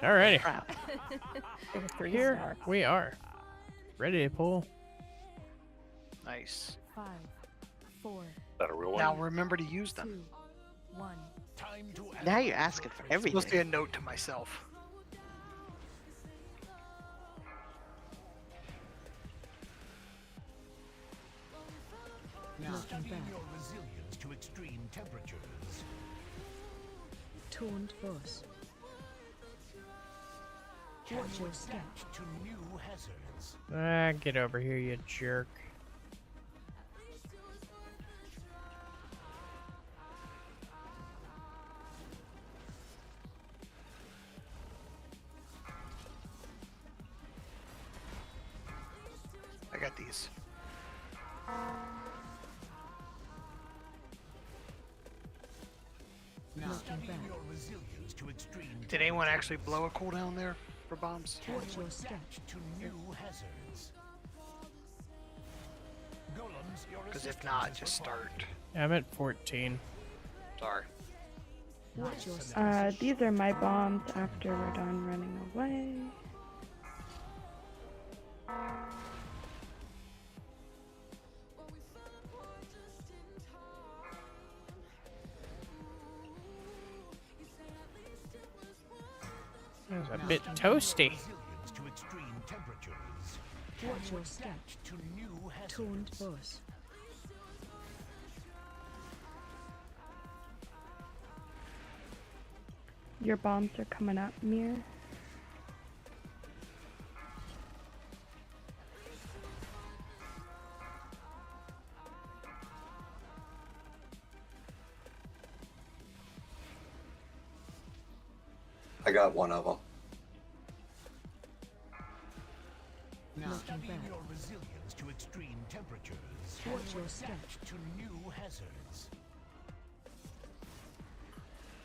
Alrighty. Crap. Like a 3 Here star. we are. Ready to pull. Nice. 5, 4, Is that a real one? Now remember to use 2, them. 1. Now you're asking for It's supposed to be a everything. note to myself. Looking back. Your resilience to extreme temperatures. Taunt boss. Watch your step. To new hazards. Ah, get over here, you jerk. I got these. Looking back. Your resilience to extreme Did anyone actually blow a cooldown there for bombs? Watch your step. to new hazards. Golems, your Because if assistance not, is just required. start. I'm at 14. Sorry. Watch your step. These are my bombs after we're done running away. It's a bit toasty. Resilience to extreme temperatures. Watch your step. To new hazards. Taunt boss. Your bombs are coming up, Mir. I got one of them. Looking Studying back. your resilience to extreme temperatures. Watch your step. To new hazards.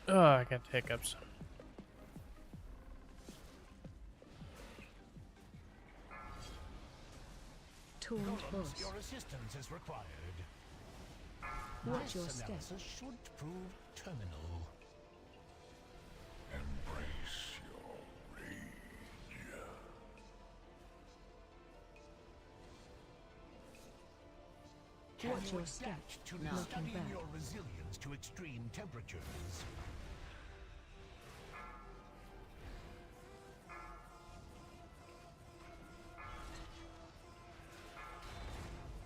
Oh, I got hiccups. Taunt Golems, boss. your assistance is required. Watch your This step. analysis should prove terminal. Embrace your rage. Watch your step. To Looking studying back. your resilience to extreme temperatures.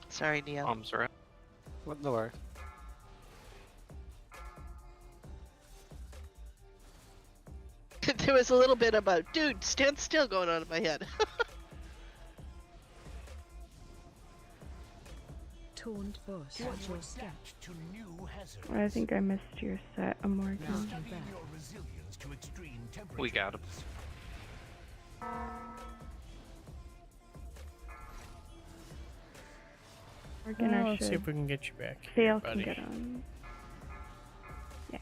Sorry, Neil. Bombs are out. What the worry? There was a little bit about, dude, stand still going on in my head. Taunt boss. Watch your step. To new hazards. I think I missed your set, Morgan. Looking Studying back. your resilience to extreme temperatures. We got him. Morgan, Well, I let's see if should. we can get you back. Fail here, can buddy. get on. Yeah.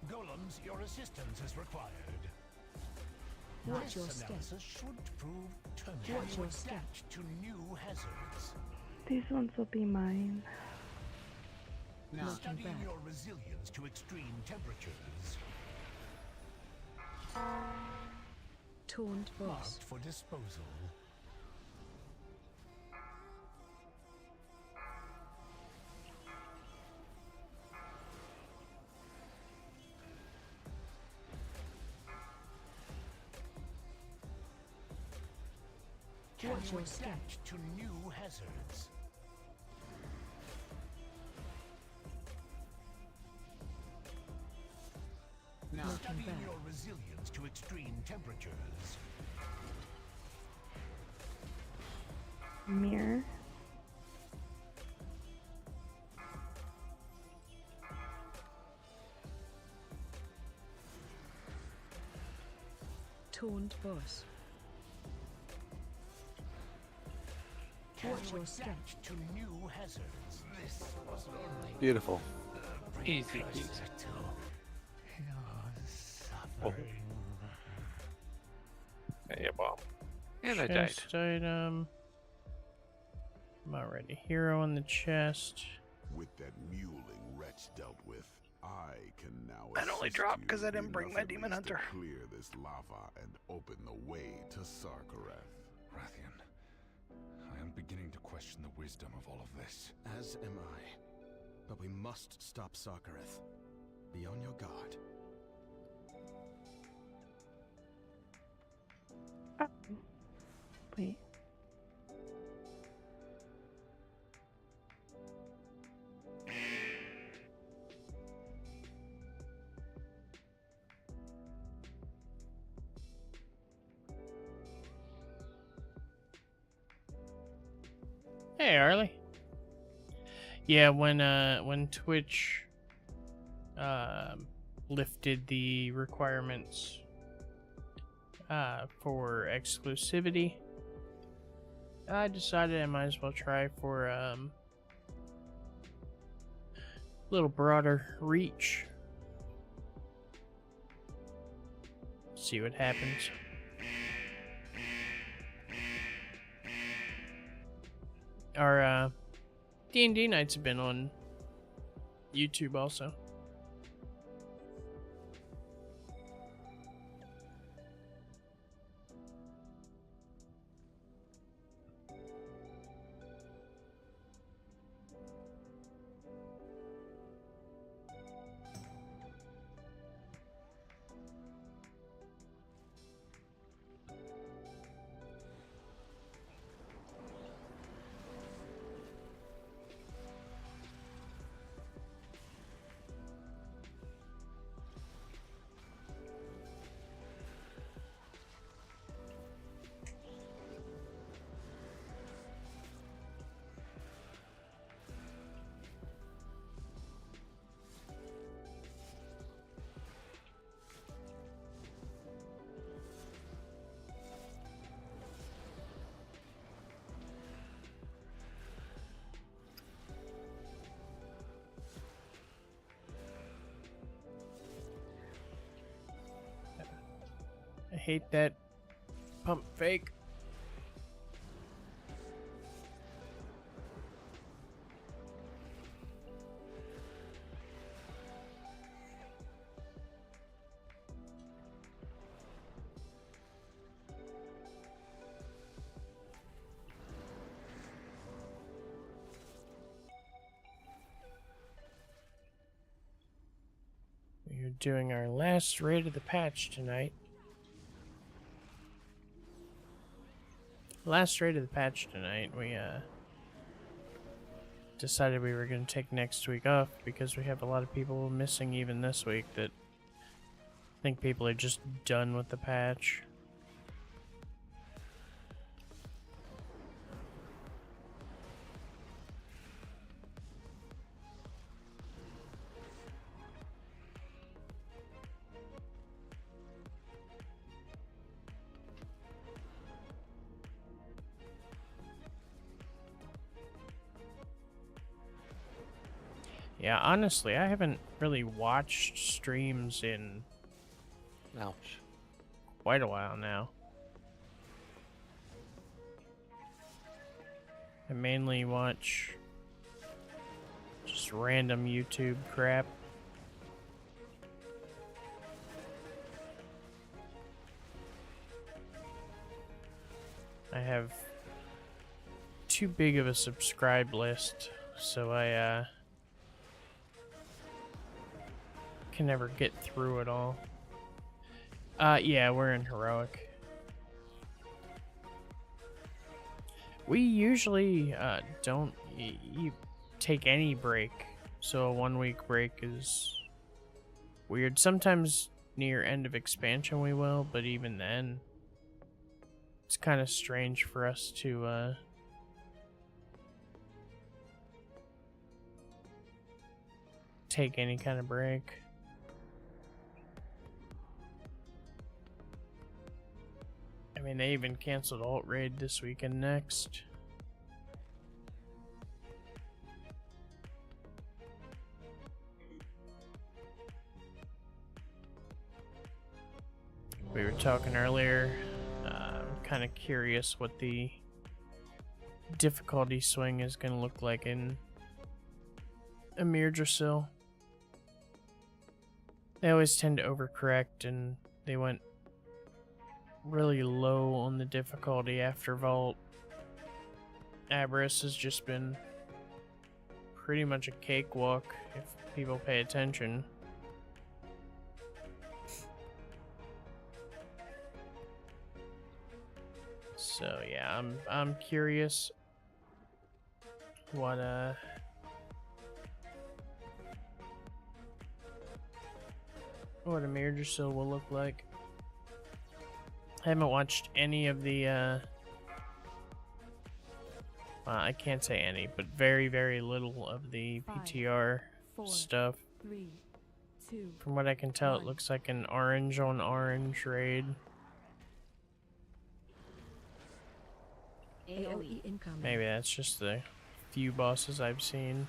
Golems, your assistance is required. Watch your This step. analysis should prove terminal. Watch your step. To new hazards. These ones will be mine. Looking Studying back. your resilience to extreme temperatures. Taunt boss. Marked for disposal. Watch your step. To new hazards. Looking Studying back. your resilience to extreme temperatures. Mirror. Taunt boss. Watch your step. To new hazards. This was Beautiful. Easy peasy. suffering. Hey, bomb. And I died. Chest item. I'm already hero in the chest. With that muling wretch dealt with, I can now That only assist dropped you 'cause I didn't enough bring my at Demon least to Hunter. Clear this lava and open the way to Sarkareth. Rathian, I am beginning to question the wisdom of all of this. As am I. But we must stop Sarkareth. Be on your guard. Wait. Hey, Arlie. Yeah, when Twitch lifted the requirements for exclusivity, I decided I might as well try for a little broader reach. See what happens. Our D&D nights have been on YouTube also. I hate that pump fake. We are doing our last raid of the patch tonight. Last raid of the patch tonight, we decided we were going to take next week off because we have a lot of people missing even this week that I think people are just done with the patch. Yeah, honestly, I haven't really watched streams in Ouch. quite a while now. I mainly watch just random YouTube crap. I have too big of a subscribe list, so I can never get through it all. Yeah, we're in heroic. We usually don't take any break, so a 1 week break is weird. Sometimes near end of expansion we will, but even then it's kind of strange for us to take any kind of break. I mean, they even canceled Alt Raid this week and next. We were talking earlier, I'm kind of curious what the difficulty swing is going to look like in Emir Drasil. They always tend to overcorrect, and they went really low on the difficulty after Vault. Aberrus has just been pretty much a cakewalk if people pay attention. So yeah, I'm curious what Emir Drasil will look like. I haven't watched any of the I can't say any, but very, very little of the PTR stuff. 3, 2, From what I can tell, it looks like an orange on orange raid. AOE incoming. Maybe that's just the few bosses I've seen.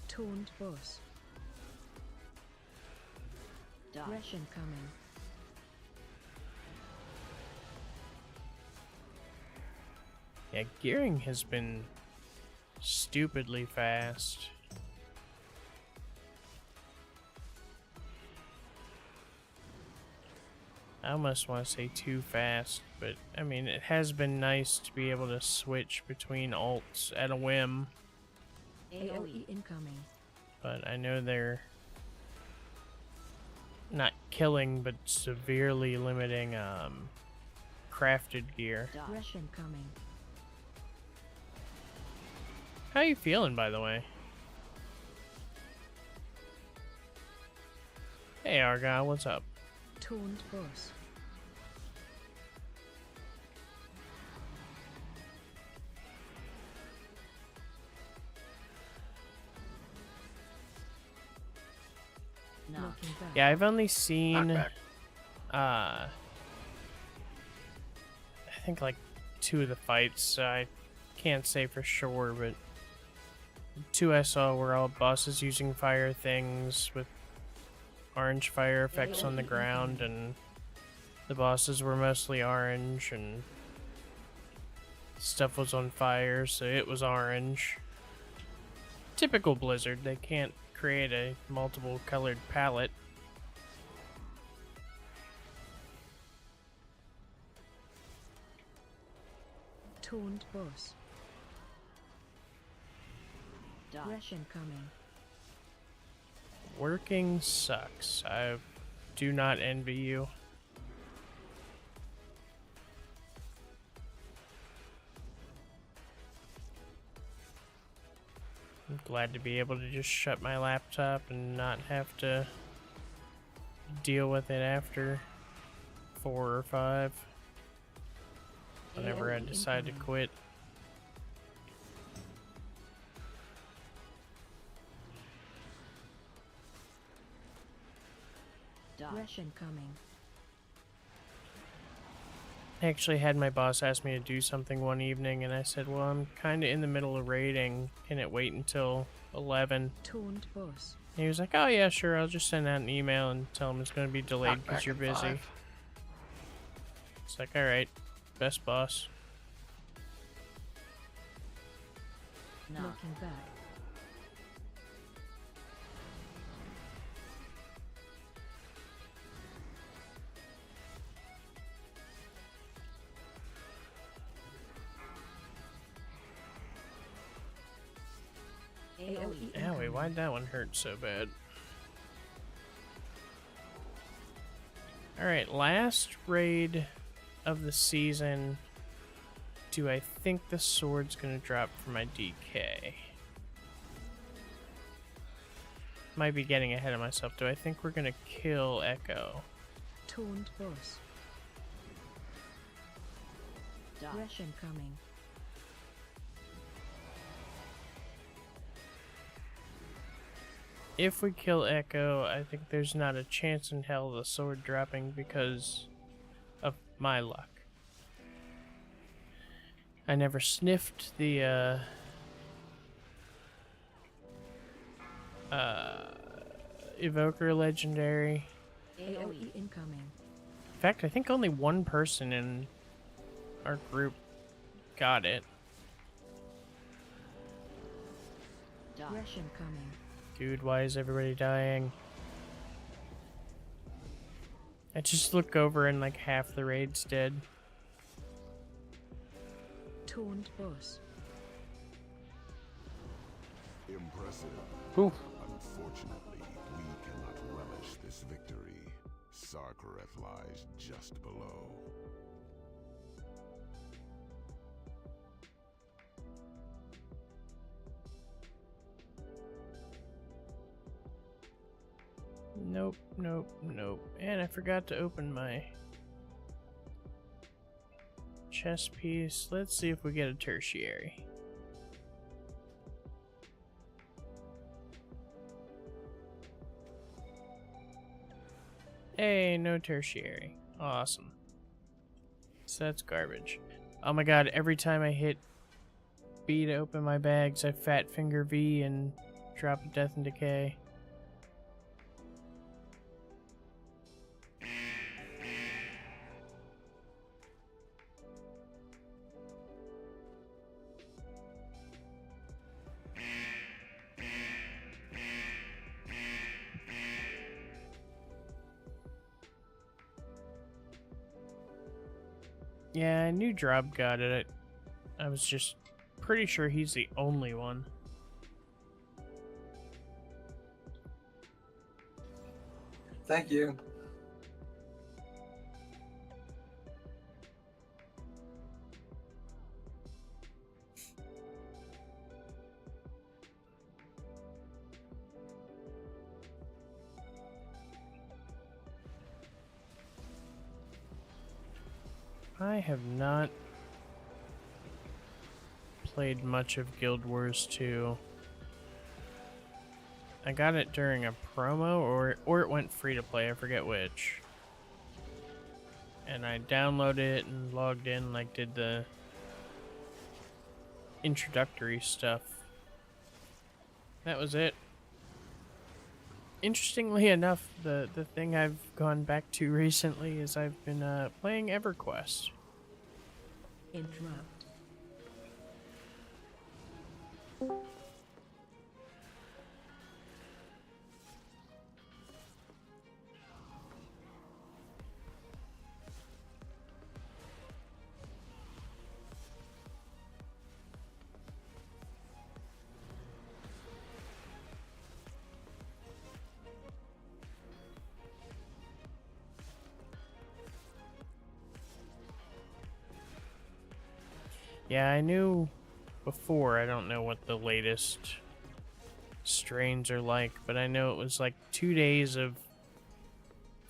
Taunt boss. Rush incoming. Yeah, gearing has been stupidly fast. I almost want to say too fast, but I mean, it has been nice to be able to switch between alts at a whim. AOE incoming. But I know they're not killing, but severely limiting crafted gear. Rush incoming. How you feeling, by the way? Hey, Argyle, what's up? Taunt boss. Knocking back. Yeah, I've only seen, I think like 2 of the fights, so I can't say for sure, but 2 I saw were all bosses using fire things with orange fire effects on the ground, and the bosses were mostly orange, and stuff was on fire, so it was orange. Typical Blizzard, they can't create a multiple colored palette. Taunt boss. Rush incoming. Working sucks. I do not envy you. I'm glad to be able to just shut my laptop and not have to deal with it after 4 or 5. Whenever I decide to quit. Rush incoming. I actually had my boss ask me to do something one evening, and I said, well, I'm kind of in the middle of raiding. Can it wait until 11? Taunt boss. And he was like, oh, yeah, sure. I'll just send out an email and tell him it's going to be delayed because you're busy. 5. It's like, all right, best boss. Knocking back. AOE Owie, why'd that one hurt so bad? Alright, last raid of the season. Do I think the sword's gonna drop for my DK? Might be getting ahead of myself. Do I think we're gonna kill Echo? Taunt boss. Rush incoming. If we kill Echo, I think there's not a chance in hell of the sword dropping because of my luck. I never sniffed the Evoker legendary. AOE incoming. In fact, I think only one person in our group got it. Rush incoming. Dude, why is everybody dying? I just look over and like half the raid's dead. Taunt boss. Impressive. Oof. Unfortunately, we cannot relish this victory. Sarkareth lies just below. Nope, nope, nope. And I forgot to open my chess piece. Let's see if we get a tertiary. Hey, no tertiary. Awesome. So that's garbage. Oh my god, every time I hit B to open my bags, I fat finger V and drop a death and decay. Yeah, I knew Drob got it. I was just pretty sure he's the only one. Thank you. I have not played much of Guild Wars 2. I got it during a promo or it went free to play, I forget which. And I downloaded it and logged in, like did the introductory stuff. That was it. Interestingly enough, the thing I've gone back to recently is I've been playing EverQuest. Interrupt. Yeah, I knew before. I don't know what the latest strains are like, but I know it was like 2 days of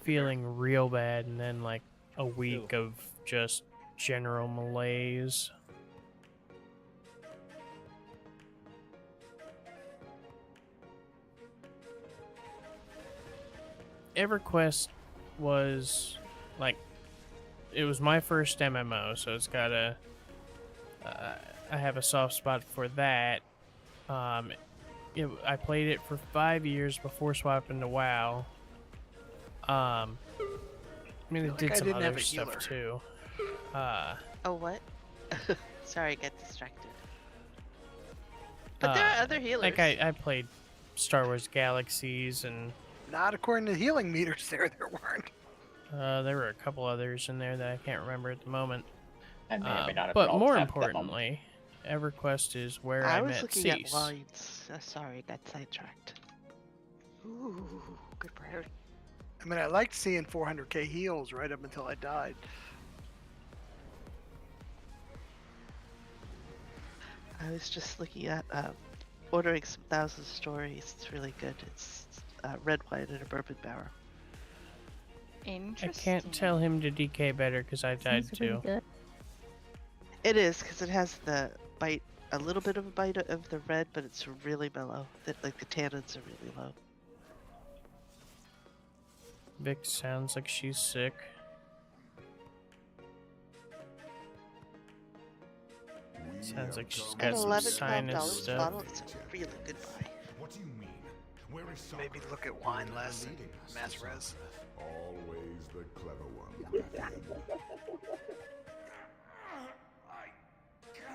feeling real bad and then like a week of just general malaise. EverQuest was like, it was my first MMO, so it's got a I have a soft spot for that. I played it for 5 years before swapping to WoW. I mean, it did some other stuff too. Oh, what? Sorry, I got distracted. But there are other healers. Like I played Star Wars Galaxies and Not according to healing meters there weren't. there were a couple others in there that I can't remember at the moment. I may or may not have But been all more tapped at that moment. importantly, EverQuest is where I I was met looking at Cease. lines. Sorry, got sidetracked. Ooh, good priority. I mean, I liked seeing 400k heals right up until I died. I was just looking at ordering some Thousand Stories. It's really good. It's red wine and a bourbon barrel. I Interesting. can't tell him to DK better because I died Sounds really too. good. It is because it has the bite, a little bit of a bite of the red, but it's really mellow. Like the tannins are really low. Vic sounds like she's sick. Sounds like she's got At some $11, sinus $12 stuff. bottle, it's a really good buy. What do you mean? Where is Sarkarath? Maybe look at wine less and mass res. Always the clever one.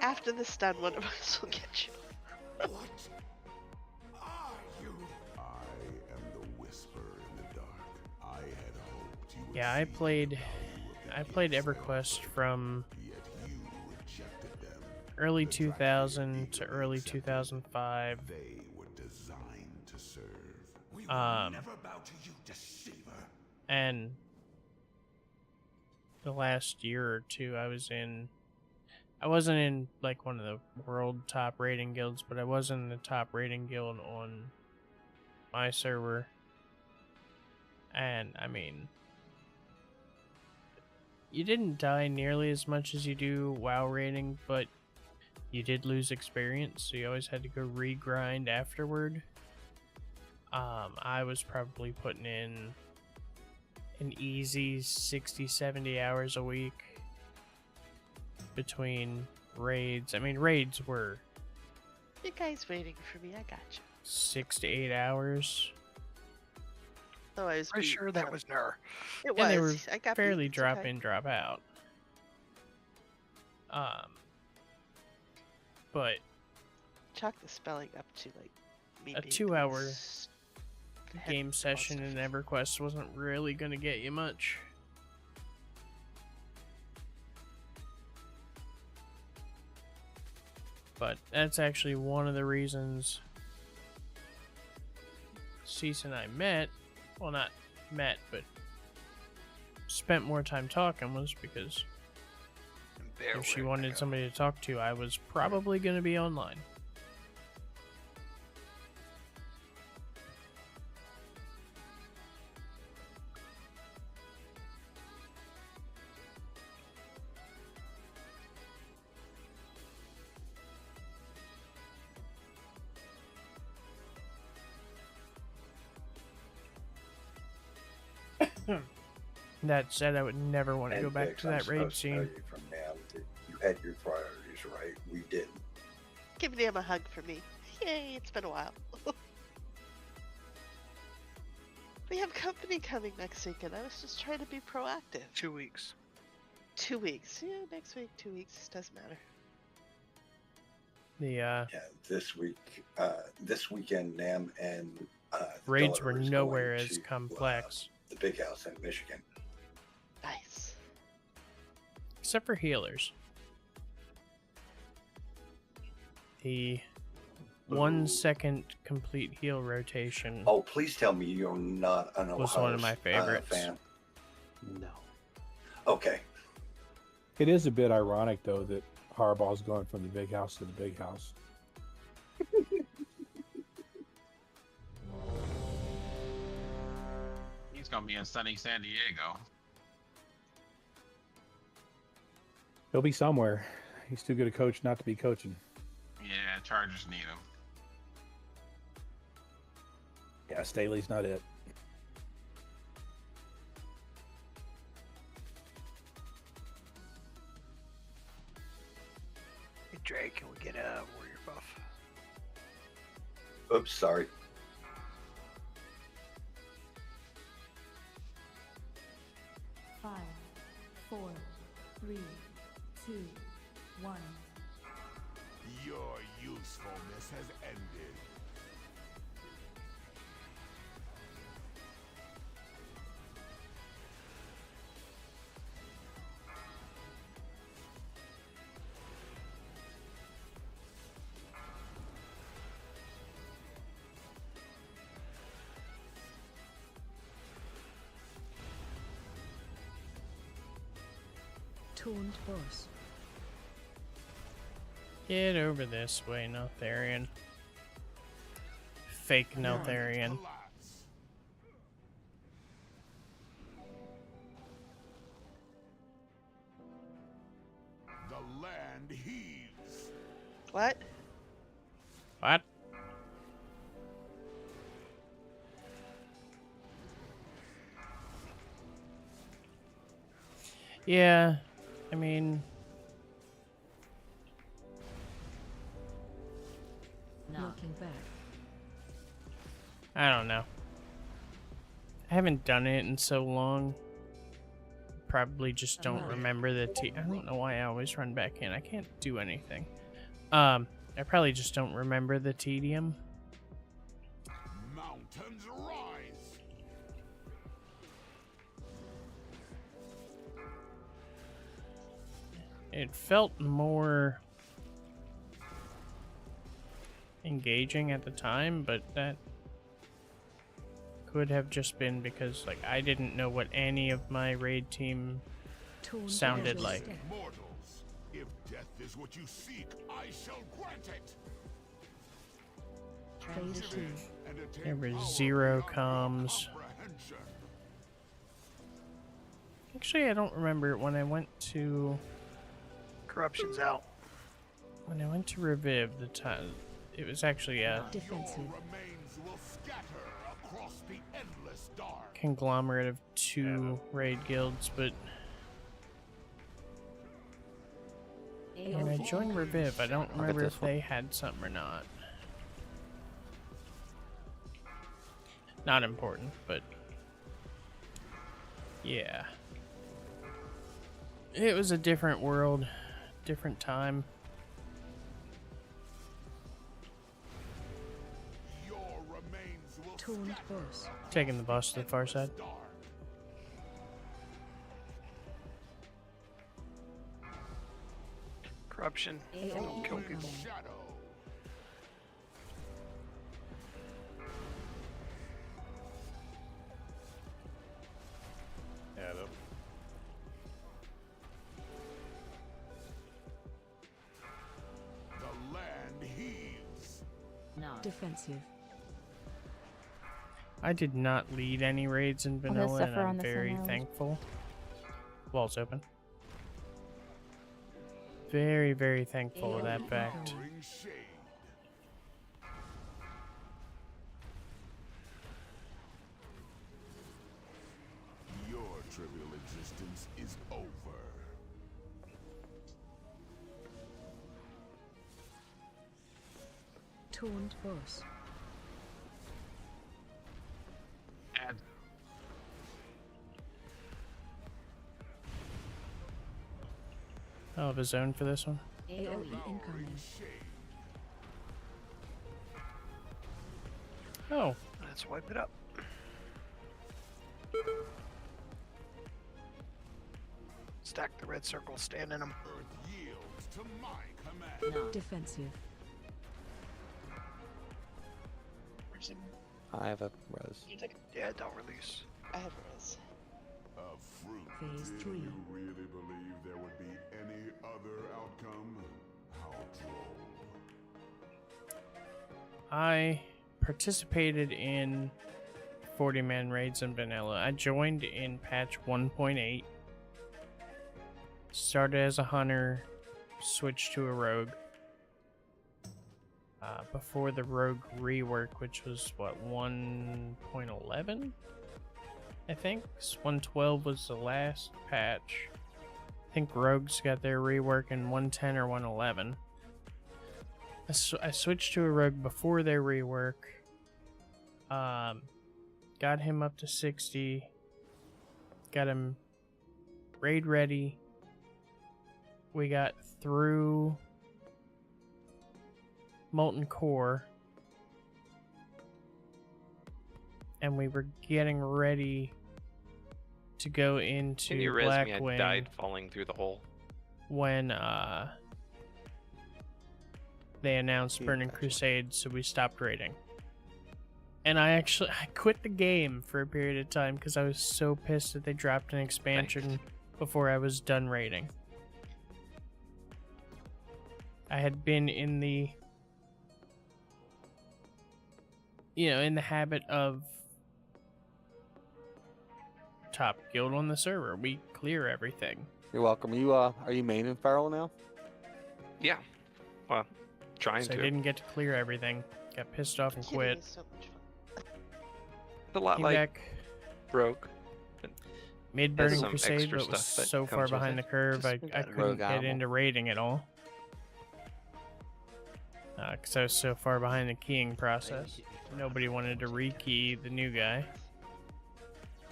After this done, one of us will get you. What are you? I am the whisper in the dark. I had hoped you would Yeah, I see played the value of the EverQuest from yet you rejected them. early The dragon 2000 to eagerly early accepted. 2005. They were designed to serve. We will Um, never bow to you, deceiver. And the last year or two I wasn't in like one of the world top rating guilds, but I was in the top rating guild on my server. And I mean, you didn't die nearly as much as you do WoW rating, but you did lose experience, so you always had to go regrind afterward. I was probably putting in an easy 60-70 hours a week between raids. I mean, raids were You guys waiting for me? I got you. 6 to 8 hours, Oh, I was Pretty beat. sure that was Nur. It was. and they were I got fairly beat. It's drop okay. in, drop out. But Chalk the spelling up to like me a being 2-hour head game session in monster. EverQuest wasn't really going to get you much. But that's actually one of the reasons Cease and I met. Well, not met, but spent more time talking, was because if she wanted somebody to talk to, I was probably going to be online. That said, I would never want to go back to that raid scene. From now that you had your priorities right. We didn't. Give him a hug for me. Yay, it's been a while. We have company coming next week, and I was just trying to be proactive. 2 weeks. 2 weeks. Yeah, next week, 2 weeks. Doesn't matter. The Yeah, this weekend, Nam and raids daughter were is nowhere going as to, complex, the big house in Michigan. Nice. except for healers. The 1 second complete heal rotation Oh, please tell me you're not an was Ohio one of my favorites. fan. No. Okay. It is a bit ironic, though, that Harbaugh's going from the big house to the big house. He's gonna be in sunny San Diego. He'll be somewhere. He's too good a coach not to be coaching. Yeah, Chargers need him. Yeah, Staley's not it. Hey, Drake, can we get a warrior buff? Oops, sorry. Five, 4, 3, 2, 1. Your usefulness has ended. Taunt boss. Get over this way, Neltharion. Fake Neltharion. The land heaves. What? What? Yeah, I mean, Looking back. I don't know. I haven't done it in so long. Probably just don't remember the I don't know why I always run back in. I can't do anything. I probably just don't remember the tedium. Mountains rise. It felt more engaging at the time, but that could have just been because like I didn't know what any of my raid team sounded like. Mortals, if death is what you seek, I shall grant it. Phase 2. There were 0 comms. Actually, I don't remember when I went to Corruption's out. when I went to Reviv the time. It was actually a Defensive. conglomerate of 2 raid guilds, but when I joined Reviv, I don't remember if they had something or not. Not important, but yeah. It was a different world, different time. Taunt boss. Taking the boss to the far side. Corruption. Don't kill people. Adam. The land heaves. Defensive. I did not lead any raids in vanilla, and suffer on I'm the very sunrise. thankful. Walls open. Very, very thankful of that fact. Bring shade. Your trivial existence is over. Taunt boss. Add. I'll have a zone for this one. AoE incoming. Oh, Let's wipe it up. Stack the red circles, stand in them. Earth yields to my command. Defensive. I have a res. Yeah, don't release. I have Rose. A fruit. Phase Did 3. you really believe there would be any other outcome? How droll. I participated in 40-man raids in vanilla. I joined in patch 1.8. Started as a hunter, switched to a rogue. Before the rogue rework, which was what, 1.11? I think 112 was the last patch. I think rogues got their rework in 110 or 111. I switched to a rogue before their rework. Got him up to 60. Got him raid ready. We got through Molten Core, and we were getting ready to go into Can you res me? I Blackwing died falling through the hole. when they announced Burning Crusade, so we stopped raiding. And I quit the game for a period of time because I was so pissed that they dropped an expansion before I was done raiding. I had been in the habit of top guild on the server. We clear everything. You're welcome. Are you main in Feral now? Yeah. Well, trying So to. I didn't get to clear everything. Got pissed off and Kidding quit. is so much fun. It's a lot Came like back Rogue. mid has Burning some Crusade, extra but was stuff that so far comes with behind it. the curve, I Just that couldn't rogue get animal. into raiding at all. Because I was so far behind the keying process. nobody wanted to rekey the new guy.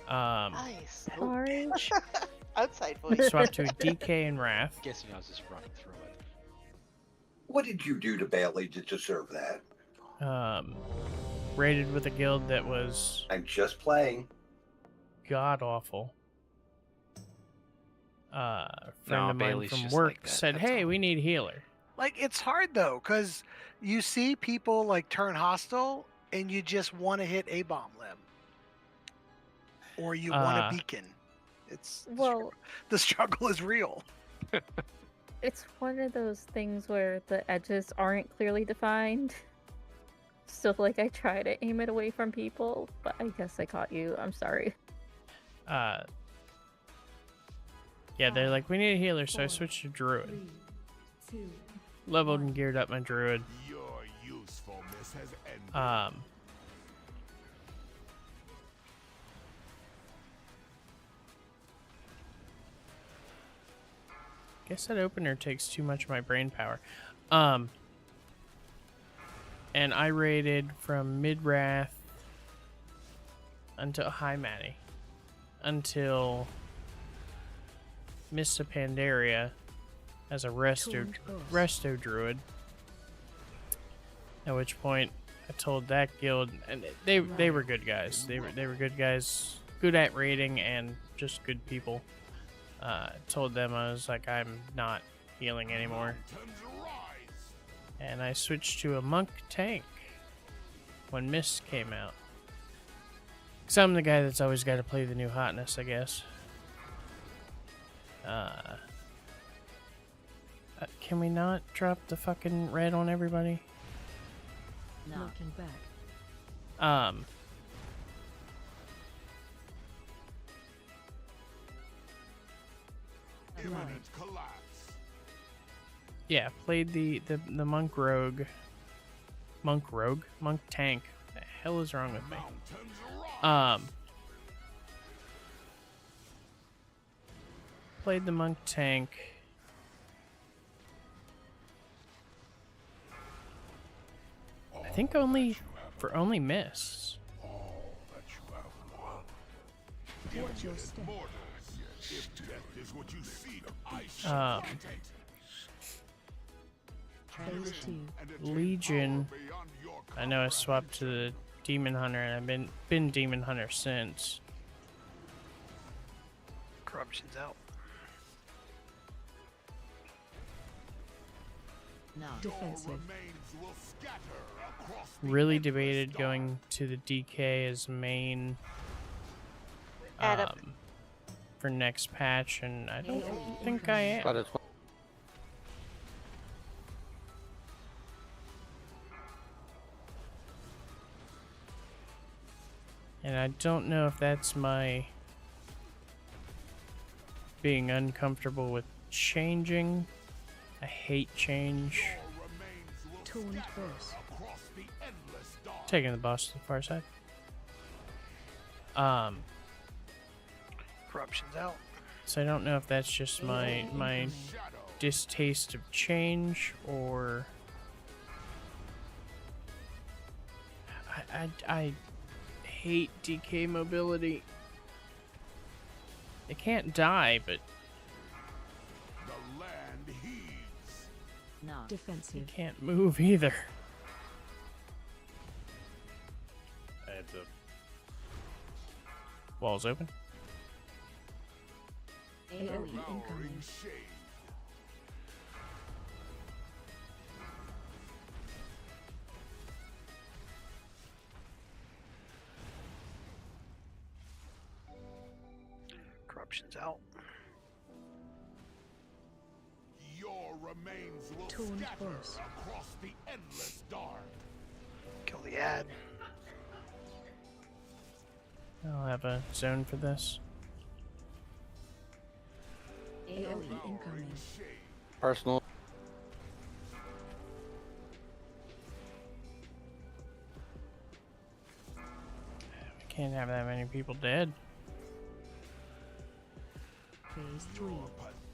Nice. Oh. Orange. Outside voice. Swap to a DK and Wrath. Guessing I was just running through it. What did you do to Bailey to deserve that? Raided with a guild that was I'm just playing. god awful. A friend No, of mine Bailey's from just work like that, said, that's "Hey, all. we need healer." Like, it's hard though, because you see people like turn hostile, and you just want to hit a bomb limb, or you want a beacon. It's Well, the struggle is real. it's one of those things where the edges aren't clearly defined. So, like, I try to aim it away from people, but I guess I caught you. I'm sorry. Yeah, they're like, "We need a healer," so I switched to druid. Leveled and geared up my druid. Your usefulness has ended. Guess that opener takes too much of my brain power. And I raided from mid-wrath until High Matty. Until Mista Pandaria as a resto druid. At which point I told that guild, and they were good guys. They were good guys, good at raiding and just good people. Told them I was like, I'm not healing anymore. And I switched to a monk tank when Mist came out. Because I'm the guy that's always got to play the new hotness, I guess. Can we not drop the fucking red on everybody? Looking back. Imminent collapse. Yeah, played the monk rogue. Monk tank. What the hell is wrong with me? Played the monk tank. I think only mists. Watch your step. If death is what you seek, I shall get Phase 2. Legion. I know I swapped to the Demon Hunter, and I've been Demon Hunter since. Corruption's out. Defensive. Really debated going to the DK as main Add up. for next patch, and I don't think I am. But it's And I don't know if that's my being uncomfortable with changing. I hate change. Taunt boss. Taking the boss to the far side. Corruption's out. So I don't know if that's just my distaste of change, or I hate DK mobility. They can't die, but the land heeds. they Defensive. can't move either. Heads up. Walls open. AoE incoming. Shade. Corruption's out. Your remains will Taunt scatter boss. across the endless dark. Kill the ad. I'll have a zone for this. AoE incoming. personal. We can't have that many people dead. Phase 3.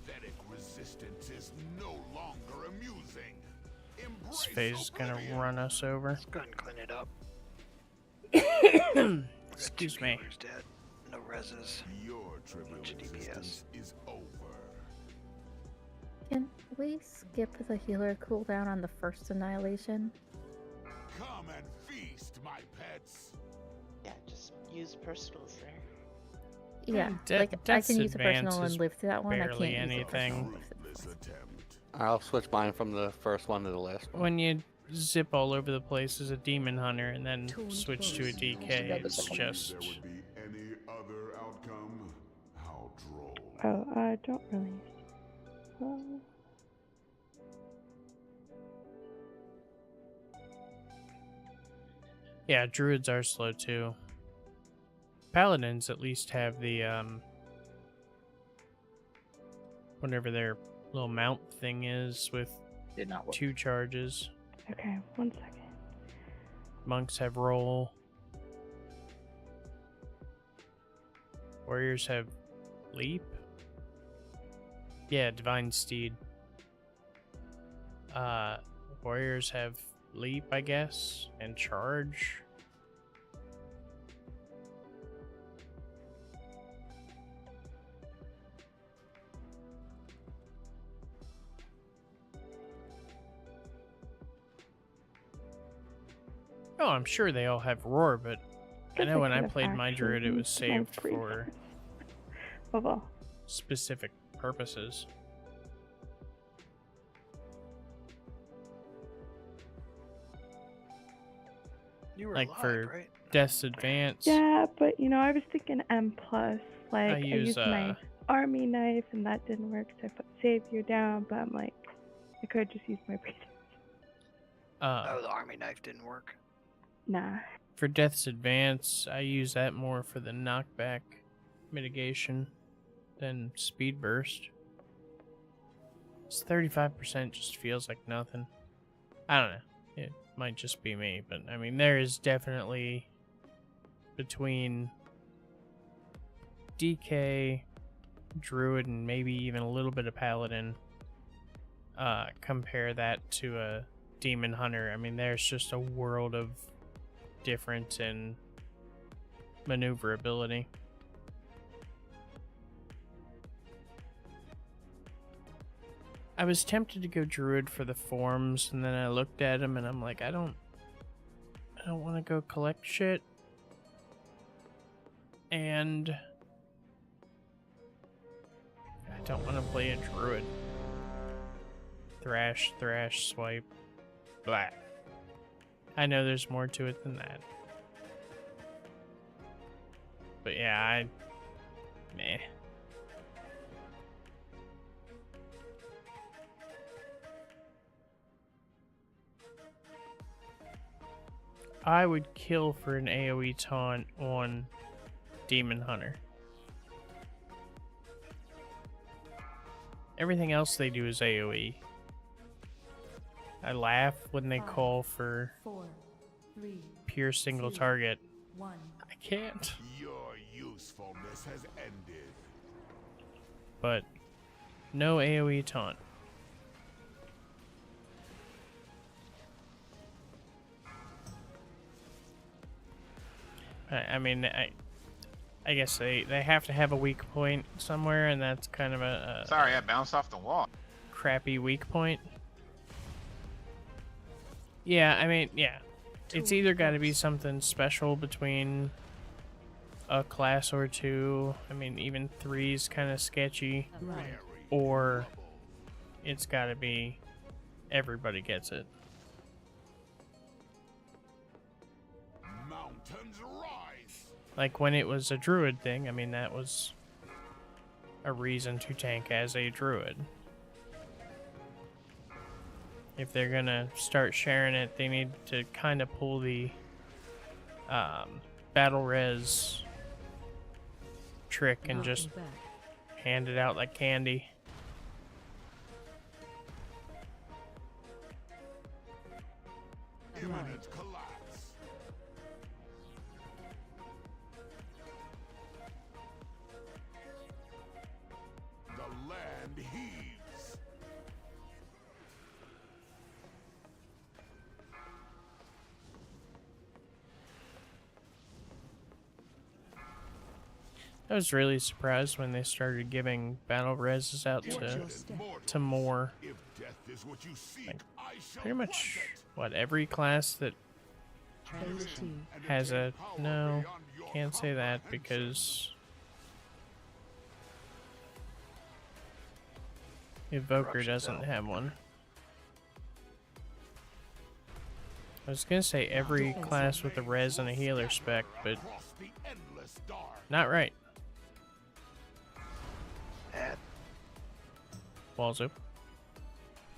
Pathetic resistance is no longer amusing. This phase is gonna run us over. Let's go ahead and clean it up. Excuse me. Dead. No reses. Your trivial existence is over. Can we skip the healer cooldown on the first annihilation? Come and feast, my pets. Yeah, just use personals there. Yeah, like I Death's can use a Advance personal and is live through that one. I can't barely use a anything. personal and live through Fruitless attempt. I'll switch mine from the first one to the last one. When you zip all over the place as a demon hunter and then switch to a DK, it's just. There would be any other outcome? How droll. Oh, I don't really. Yeah, druids are slow too. Paladins at least have the whatever their little mount thing is with Did not work. 2 charges. Okay, 1 second. Monks have roll. Warriors have leap. Yeah, divine steed. Warriors have leap, I guess, and charge. Oh, I'm sure they all have roar, but I know when I played my druid, it was saved for specific purposes. You were Like alive, for right? Death's Advance. Yeah, but you know, I was thinking M plus. Like I use, used my army knife and that didn't work, so I put savior down. But I'm like, I could just use my breathing. Oh, the army knife didn't work. Nah. For Death's Advance, I use that more for the knockback mitigation than speed burst. It's 35% just feels like nothing. I don't know. It might just be me, but I mean, there is definitely between DK, Druid, and maybe even a little bit of Paladin. Compare that to a Demon Hunter. I mean, there's just a world of difference in maneuverability. I was tempted to go Druid for the forms, and then I looked at them and I'm like, I don't want to go collect shit. And I don't want to play a Druid. Thrash, swipe, blah. I know there's more to it than that. But yeah, meh. I would kill for an AoE taunt on Demon Hunter. Everything else they do is AoE. I laugh when they call for 4, 3, pure single 2, target. 1. I can't. Your usefulness has ended. But no AoE taunt. I mean, I guess they have to have a weak point somewhere, and that's kind of a Sorry, I bounced off the wall. crappy weak point. Yeah, I mean, yeah. It's either got to be something special between a class or two. I mean, even 3's kind of sketchy. Or it's got to be everybody gets it. Mountains rise. Like when it was a druid thing, I mean, that was a reason to tank as a druid. If they're gonna start sharing it, they need to kind of pull the battle res trick and just hand it out like candy. Imminent collapse. The land heaves. I was really surprised when they started giving battle reses out to more. If death is what you seek, Like, I shall pretty much, grant it. what, every class that Phase 2. has a... No, can't say that because... Evoker Corruption's doesn't out. have one. I was gonna say every class with a res and a healer spec, but Across the endless dark. not right. Bad. Walls open.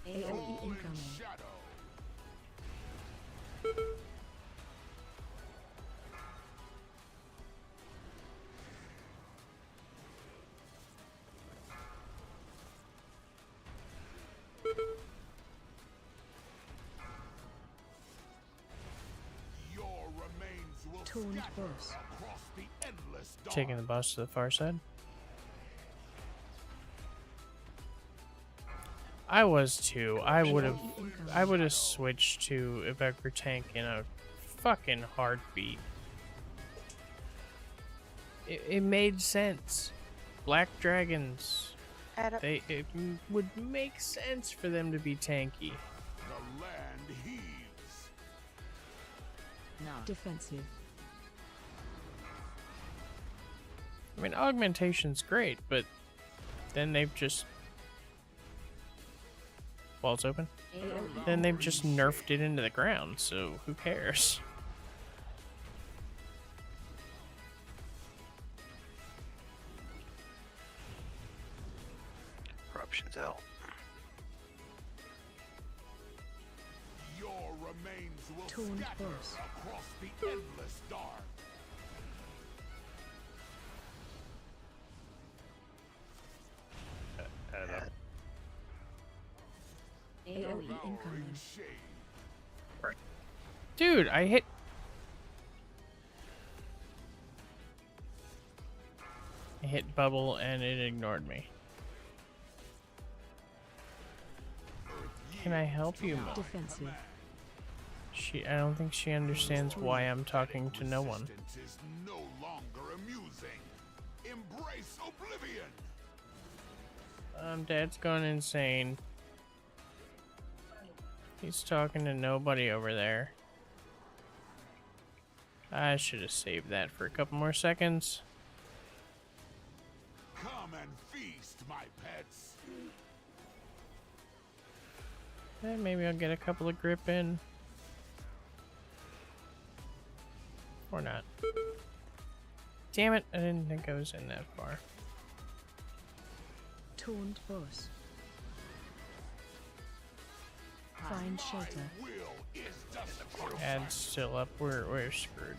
AoE incoming. Shadow. Your remains will Taunt scatter boss. across the endless dark. Taking the boss to the far side. I was too. I would have switched to Evoker tank in a fucking heartbeat. It made sense. Black dragons. It would make sense for them to be tanky. The land heaves. Defensive. I mean, augmentation's great, but then they've just... Walls open? AoE. Then they've just nerfed it into the ground, so who cares? Corruption's out. Your remains will Taunt scatter boss. across the endless dark. AoE incoming. Shade. Dude, I hit... I hit bubble and it ignored me. Can I help you, Mo? Defensive. I don't think she understands why I'm talking to no one. Resistance is no longer amusing. Embrace oblivion. Dad's gone insane. He's talking to nobody over there. I should have saved that for a couple more seconds. Come and feast, my pets. Maybe I'll get a couple of grip in. Or not. Damn it, I didn't think I was in that far. Taunt boss. Find shelter. Will is destroyed. Ad's still up, we're screwed.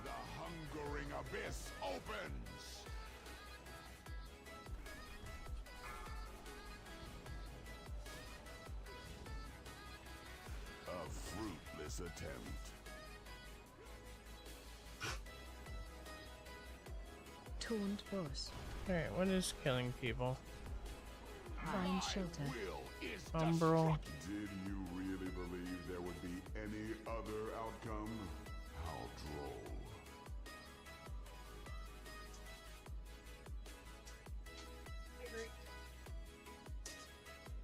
The hungering abyss opens. A fruitless attempt. Taunt boss. Alright, what is killing people? Find shelter. Will is Umbral. Did you really believe there would be any other outcome? How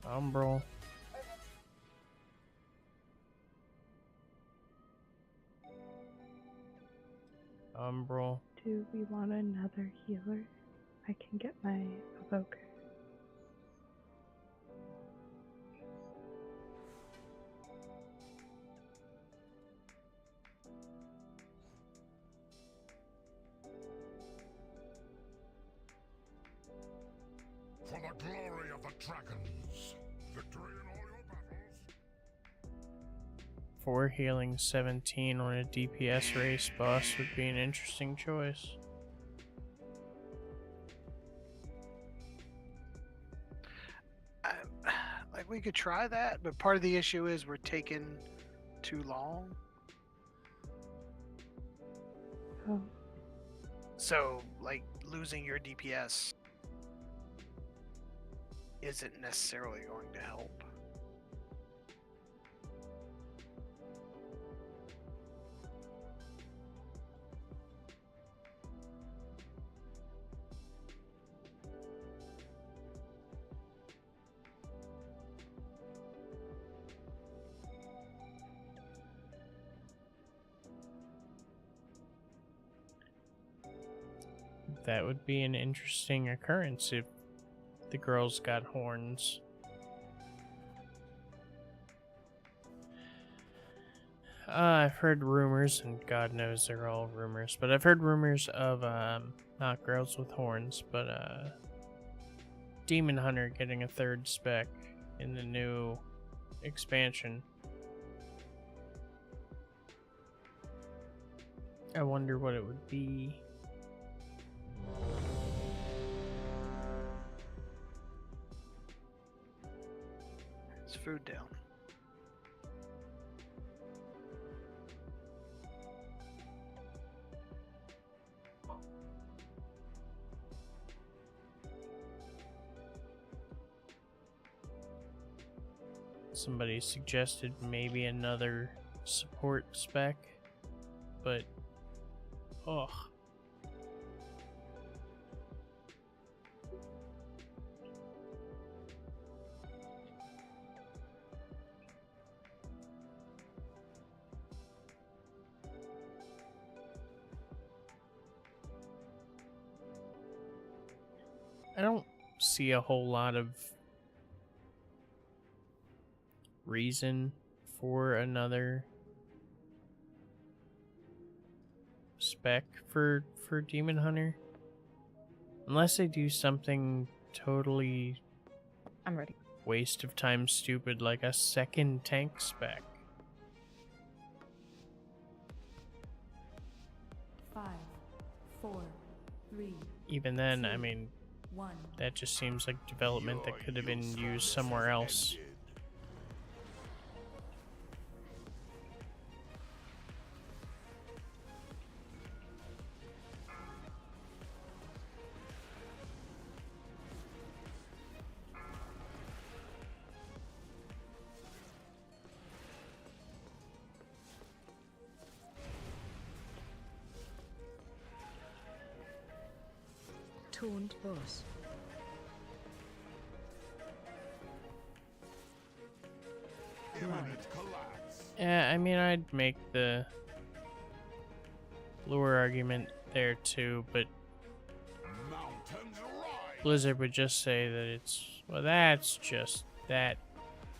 droll. Umbral. Umbral. Do we want another healer? I can get my evoker. For the glory of the dragons. Victory in all your battles. 4 healing 17 on a DPS race boss would be an interesting choice. Like, we could try that, but part of the issue is we're taking too long. Oh. So, like, losing your DPS isn't necessarily going to help. that would be an interesting occurrence if the girls got horns. I've heard rumors, and God knows they're all rumors, but I've heard rumors of, not girls with horns, but, Demon Hunter getting a third spec in the new expansion. I wonder what it would be. It's food down. Somebody suggested maybe another support spec, but ugh. I don't see a whole lot of reason for another spec for Demon Hunter, unless they do something totally I'm ready. waste of time stupid like a second tank spec. 5, 4, 3. Even then, I mean, 1. that just seems like development that could have been used somewhere else. Taunt boss. Yeah, I mean, I'd make the lure argument there too, but Blizzard would just say that it's, well, that's just that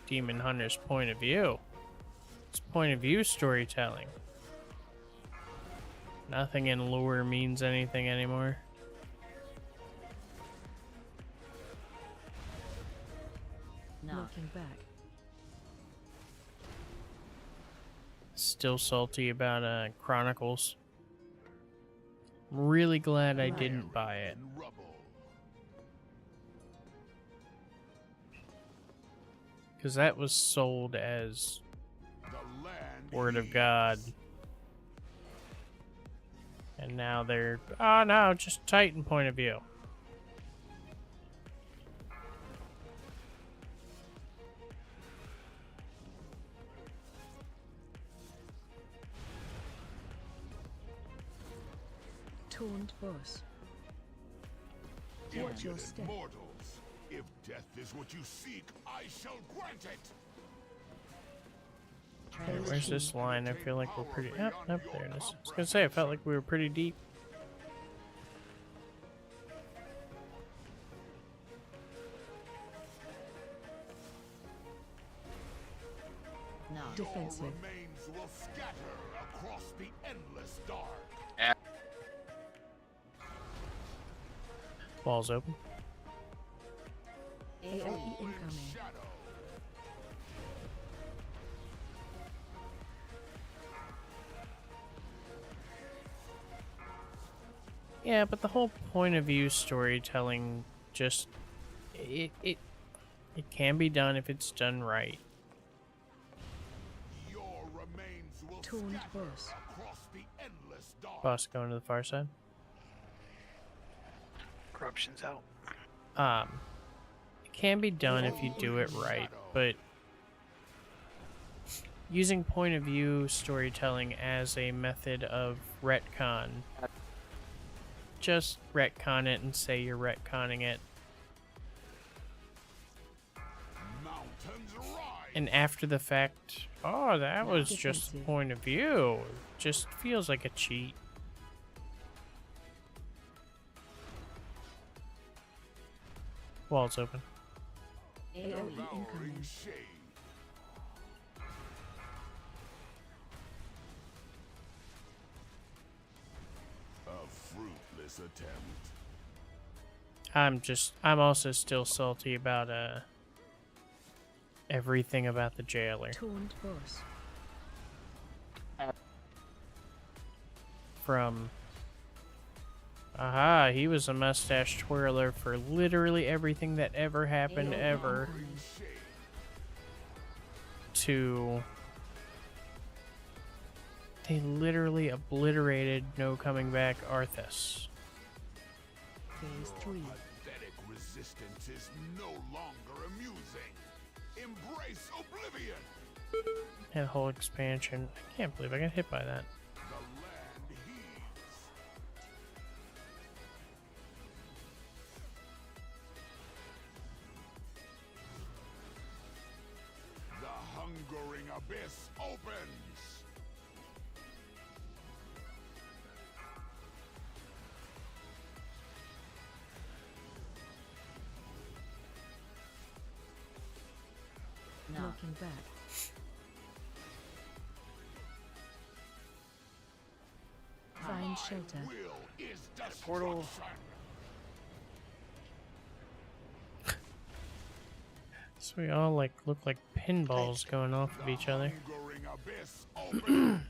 Demon Hunter's point of view. It's point of view storytelling. Nothing in lure means anything anymore. Looking back. Still salty about Chronicles. I'm really glad I didn't buy it. Because that was sold as Word of God. And now they're, oh no, just Titan point of view. Taunt boss. Watch your Impudent step. mortals, if death is what you seek, I shall grant it. Wait, where's this line? I feel like we're pretty... Oh, nope, there it is. I was gonna say, I felt like we were pretty deep. Defensive. Your remains will scatter across the endless dark. Ball's open. AoE incoming. Yeah, but the whole point of view storytelling just... It can be done if it's done right. Taunt boss. Boss going to the far side. Corruption's out. It can be done if you do it right, but using point of view storytelling as a method of retcon, just retcon it and say you're retconning it. And after the fact, oh, that was just the point of view. Just feels like a cheat. Wall's open. AoE incoming. A fruitless attempt. I'm also still salty about everything about the jailer. Taunt boss. From aha, he was a mustache twirler for literally everything that ever happened ever, to they literally obliterated No Coming Back Arthas. Phase 3. Pathetic resistance is no longer amusing. Embrace oblivion. That whole expansion. I can't believe I got hit by that. The land heeds. The hungering abyss opens. Knocking back. Find shelter. Will is Portal. So we all like look like pinballs going off of each other. hungering abyss opens.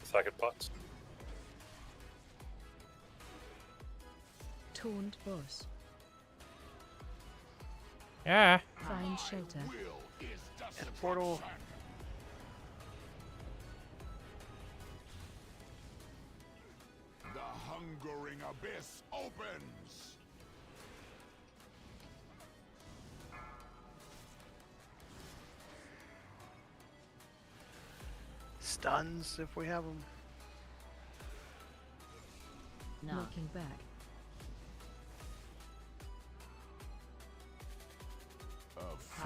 Second pots. Taunt boss. Yeah. Find shelter. And a portal. The hungering abyss opens. Stuns if we have them. Knocking back.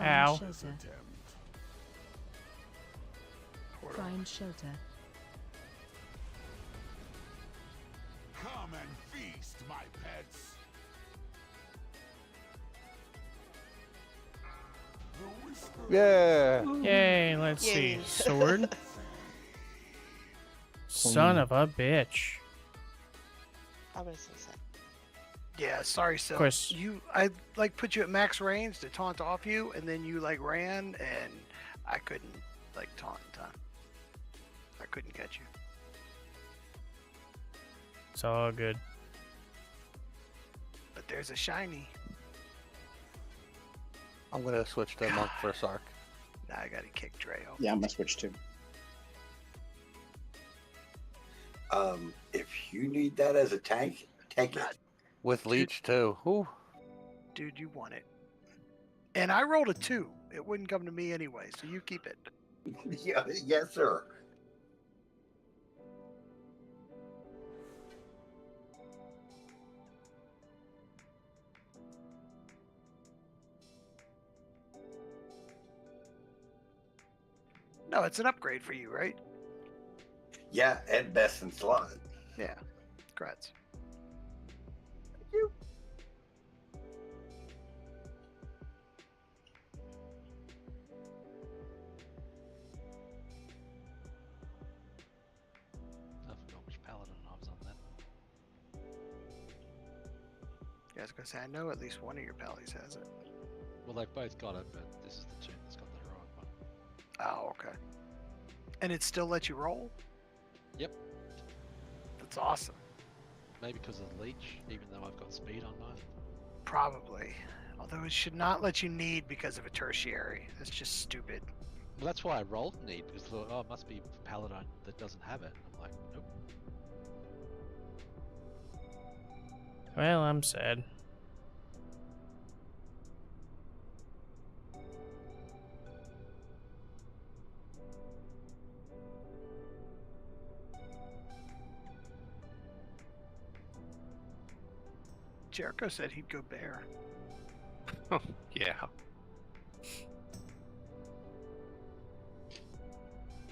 Ow. Find shelter. Find shelter. Come and feast, my pets. The whisper. Yeah. Yay, let's see. Sword. Son of a bitch. I was gonna say. Yeah, sorry, so course. I like put you at max range to taunt off you, and then you like ran, and I couldn't like taunt in time. I couldn't catch you. It's all good. But there's a shiny. I'm gonna switch to monk for Sark. Now I gotta kick Dreo. Yeah, I'm gonna switch too. If you need that as a tank, take it. With leech too. Ooh. Dude, you want it. And I rolled a 2. It wouldn't come to me anyway, so you keep it. Yeah, yes, sir. No, it's an upgrade for you, right? Yeah, and best in slot. Yeah. Congrats. I forgot which paladin I was on then. Yeah, I was gonna say I know at least one of your pallys has it. Well, they've both got it, but this is the tune that's got the heroic one. Oh, okay. And it still lets you roll? Yep. That's awesome. Maybe because of the leech, even though I've got speed on mine. Probably. Although it should not let you need because of a tertiary. That's just stupid. Well, that's why I rolled need, because I thought, oh, it must be paladin that doesn't have it. I'm like, nope. Well, I'm sad. Jericho said he'd go bear. Oh, yeah.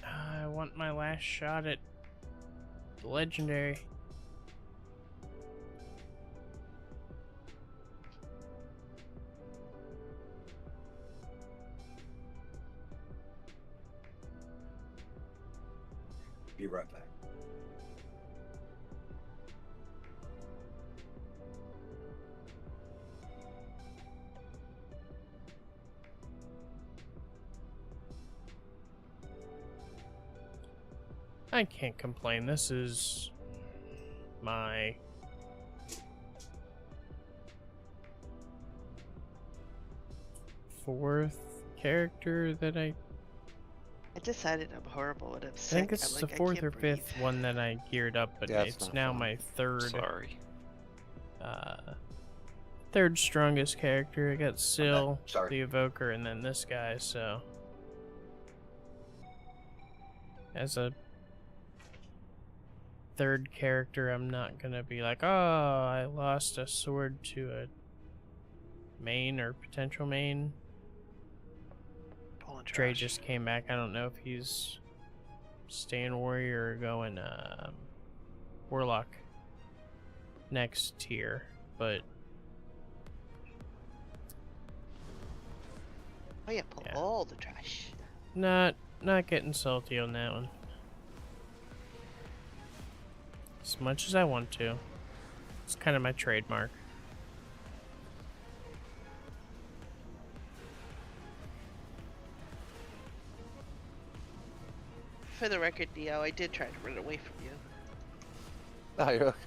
I want my last last shot at the legendary. Be right back. I can't complain. This is my fourth character that I decided I'm horrible when I'm I sick. think this I'm is like, the I fourth can't or breathe. fifth one that I geared up, but Yeah, it's it's not now fun. my third. Sorry. Third strongest character. I got Syl, Sorry. the Evoker, and then this guy. So, as a third character, I'm not gonna be like, oh, I lost a sword to a main or potential main. Pulling Trey trash. just came back. I don't know if he's staying warrior or going warlock next tier, but Oh yeah, pull Yeah. all the trash. not getting salty on that one. As much as I want to. It's kind of my trademark. For the record, Neo, I did try to run away from you. Oh, you're okay.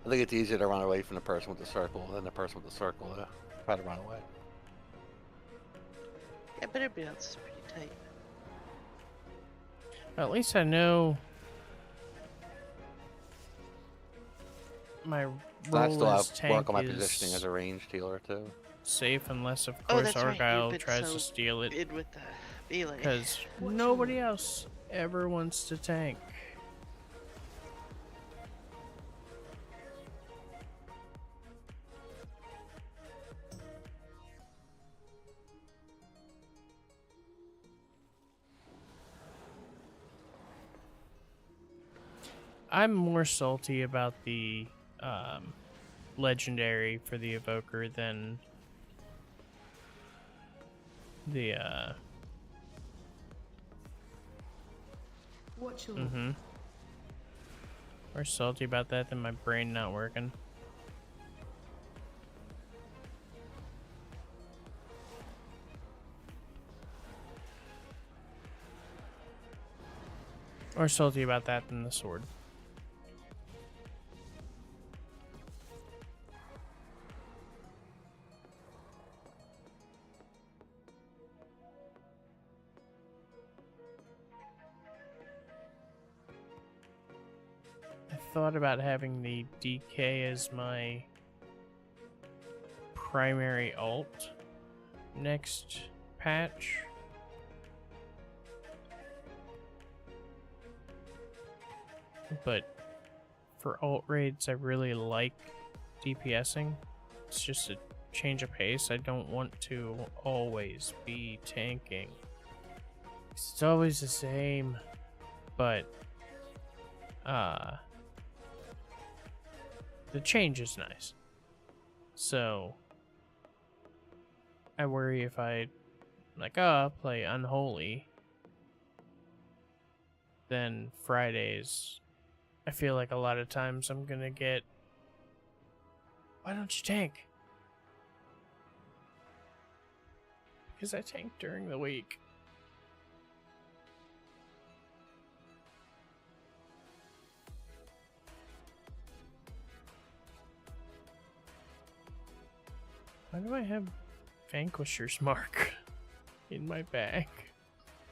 I think it's easier to run away from the person with the circle than the person with the circle to try to run away. Yeah, but everybody else is pretty tight. At least I know my I role still as have tank work on my is positioning as a ranged healer too. safe unless, of Oh, course, that's right. Argyle You've been tries so to steal it. in with the melee. Because nobody else ever wants to tank. I'm more salty about the legendary for the Evoker than the Watch your more salty about that than my brain not working. More salty about that than the sword. I thought about having the DK as my primary alt next patch. But for alt raids, I really like DPSing. It's just a change of pace. I don't want to always be tanking. It's always the same. But the change is nice. So I worry if I I'll play Unholy, then Fridays I feel like a lot of times I'm gonna get, why don't you tank? Because I tank during the week. Why do I have Vanquisher's Mark in my bag?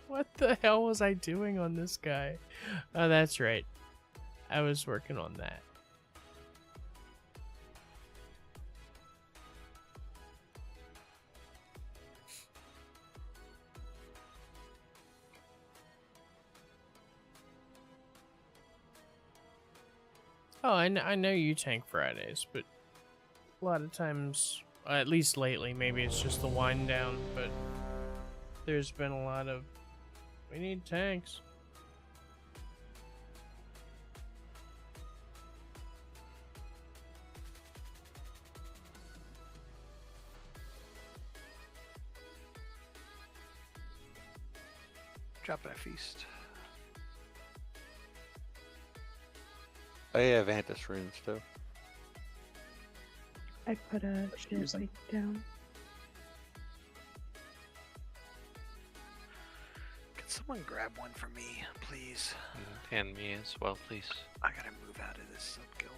What the hell was I doing on this guy? Oh, that's right. I was working on that. Oh, I know you tank Fridays, but a lot of times At least lately. Maybe it's just the wind down, but there's been a lot of, we need tanks. Dropping a feast. I have Antis runes too. I put a shit like down. Can someone grab one for me, please? And me as well, please. I gotta move out of this sub-guild.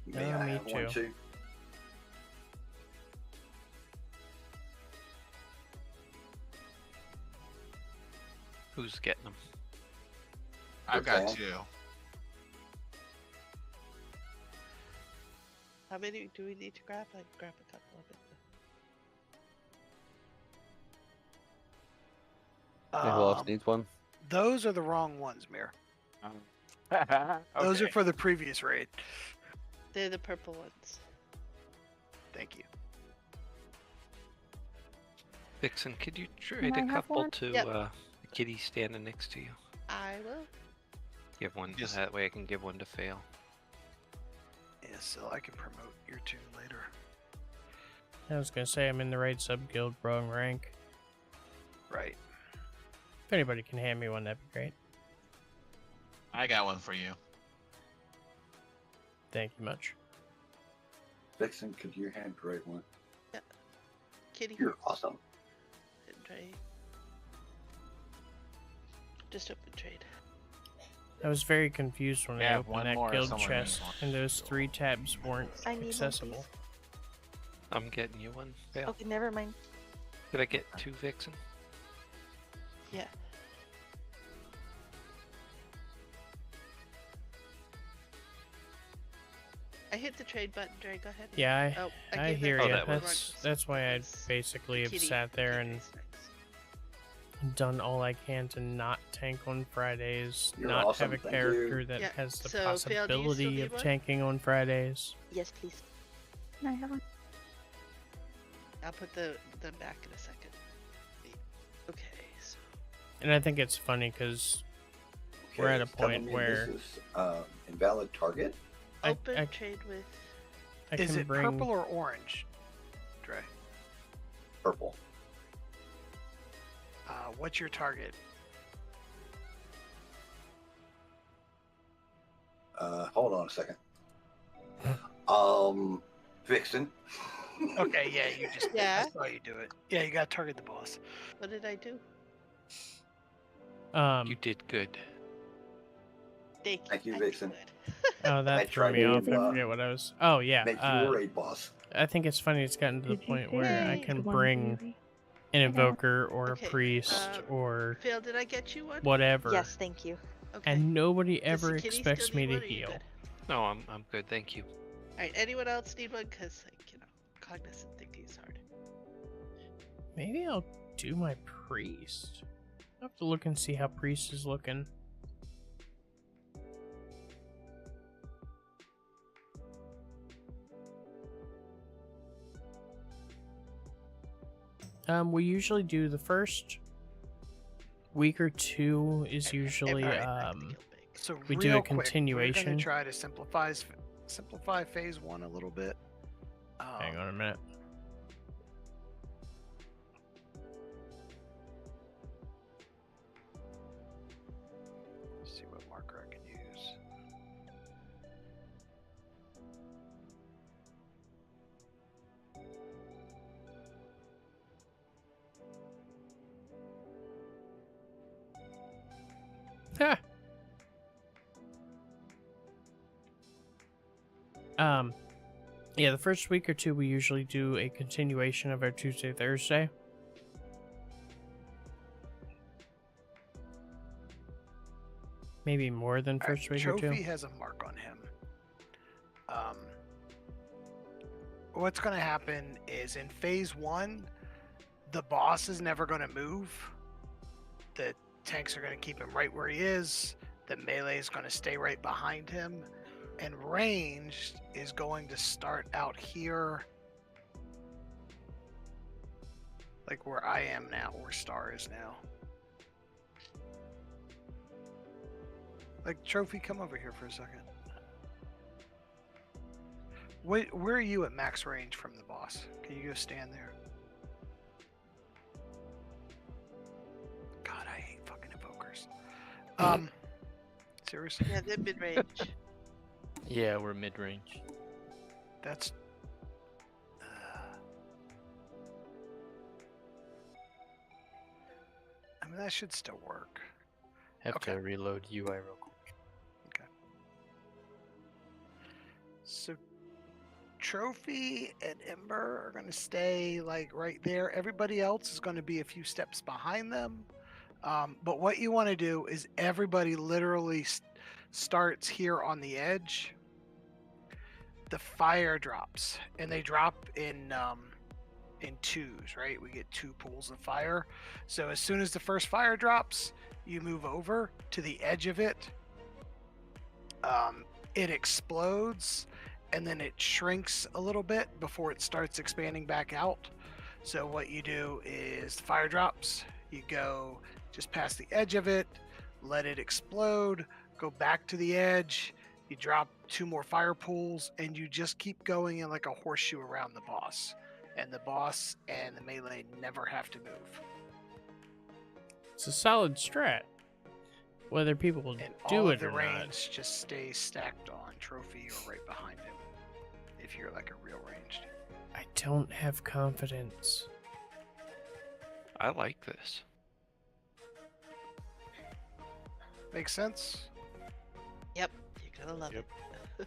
May I me have one too. too? Who's getting them? I've got Okay. 2. How many do we need to grab? I grab a couple of it. Who else needs one? Those are the wrong ones, Mir. Okay. Those are for the previous raid. They're the purple ones. Thank you. Vixen, could you Can trade I a have couple one? to Yep. the kitty standing next to you? I will. Give one. Yes. That way I can give one to Fail. Yeah, so I can promote your tune later. I was gonna say I'm in the right sub guild, wrong rank. Right. If anybody can hand me one, that'd be great. I got one for you. Thank you much. Vixen, could you hand Dre one? Kitty. You're awesome. And trade. Just open trade. I was very confused when I Yeah, opened one that more if guild someone chest needs one. and those 3 tabs weren't I need one, accessible. I'm getting you one, Fail. Okay, never mind. Did I get 2 Vixen? Yeah. I hit the trade button, Dre. Go ahead. Yeah, Oh, I gave hear that you. to everyone. That's why I It's basically have Kitty. sat there and Kitty's next. done all I can to not tank on Fridays, You're not awesome, have a thank character you. that Yeah, has the so, Fail, do you still possibility need of one? tanking on Fridays. Yes, please. Can I have one? I'll put them back in a second. Okay, so And I think it's funny because we're at a it's telling point me where this is invalid target. open I trade with. Is can it bring purple or orange, Dre? Purple. What's your target? Hold on a second. Vixen. Okay, yeah, you just Yeah. I saw you do it. Yeah, you gotta target the boss. What did I do? You did good. Thank you, I Vixen. Oh, I that threw tried me to, off. I forget what I was. Oh yeah. Make you a raid boss. I think it's funny. It's gotten to the Did you point say where I Yay. can one bring daily? an invoker or Okay, a priest or Phil, did I get you one? whatever, Yes, thank you. Okay. and nobody Does ever the kitty expects still me need to one, or you heal. good? No, I'm good, thank you. All right. Anyone else need one? Cause cognizant thinking is hard. Maybe I'll do my priest. I'll have to look and see how priest is looking. We usually do the first week or 2 is usually So we real do a quick, we're continuation. gonna try to simplify phase 1 a little bit. Hang on a minute. See what marker I can use. Ha! Yeah, the first week or 2 we usually do a continuation of our Tuesday, Thursday. Maybe more than first week or 2. Trophy has a mark on him. What's going to happen is in phase 1, the boss is never going to move. The tanks are going to keep him right where he is. The melee is going to stay right behind him. And ranged is going to start out here. Like where I am now, where Star is now. Like, Trophy, come over here for a second. Where are you at max range from the boss? Can you go stand there? God, I hate fucking evokers. Seriously? Yeah, they're mid-range. Yeah, we're mid-range. That's... I mean, that should still work. Have to reload UI real quick. Okay. So, Trophy and Ember are going to stay like right there. Everybody else is going to be a few steps behind them. But what you want to do is everybody literally starts here on the edge. The fire drops, and they drop in twos, right? We get 2 pools of fire. So as soon as the first fire drops, you move over to the edge of it. It explodes, and then it shrinks a little bit before it starts expanding back out. So what you do is the fire drops, you go just past the edge of it, let it explode, go back to the edge, you drop 2 more fire pools, and you just keep going in like a horseshoe around the boss. And the boss and the melee never have to move. It's a solid strat. Whether people will And do all it of the or not. range just stays stacked on Trophy or right behind him. If you're like a real ranged. I don't have confidence. I like this. Makes sense? Yep, you're gonna love it.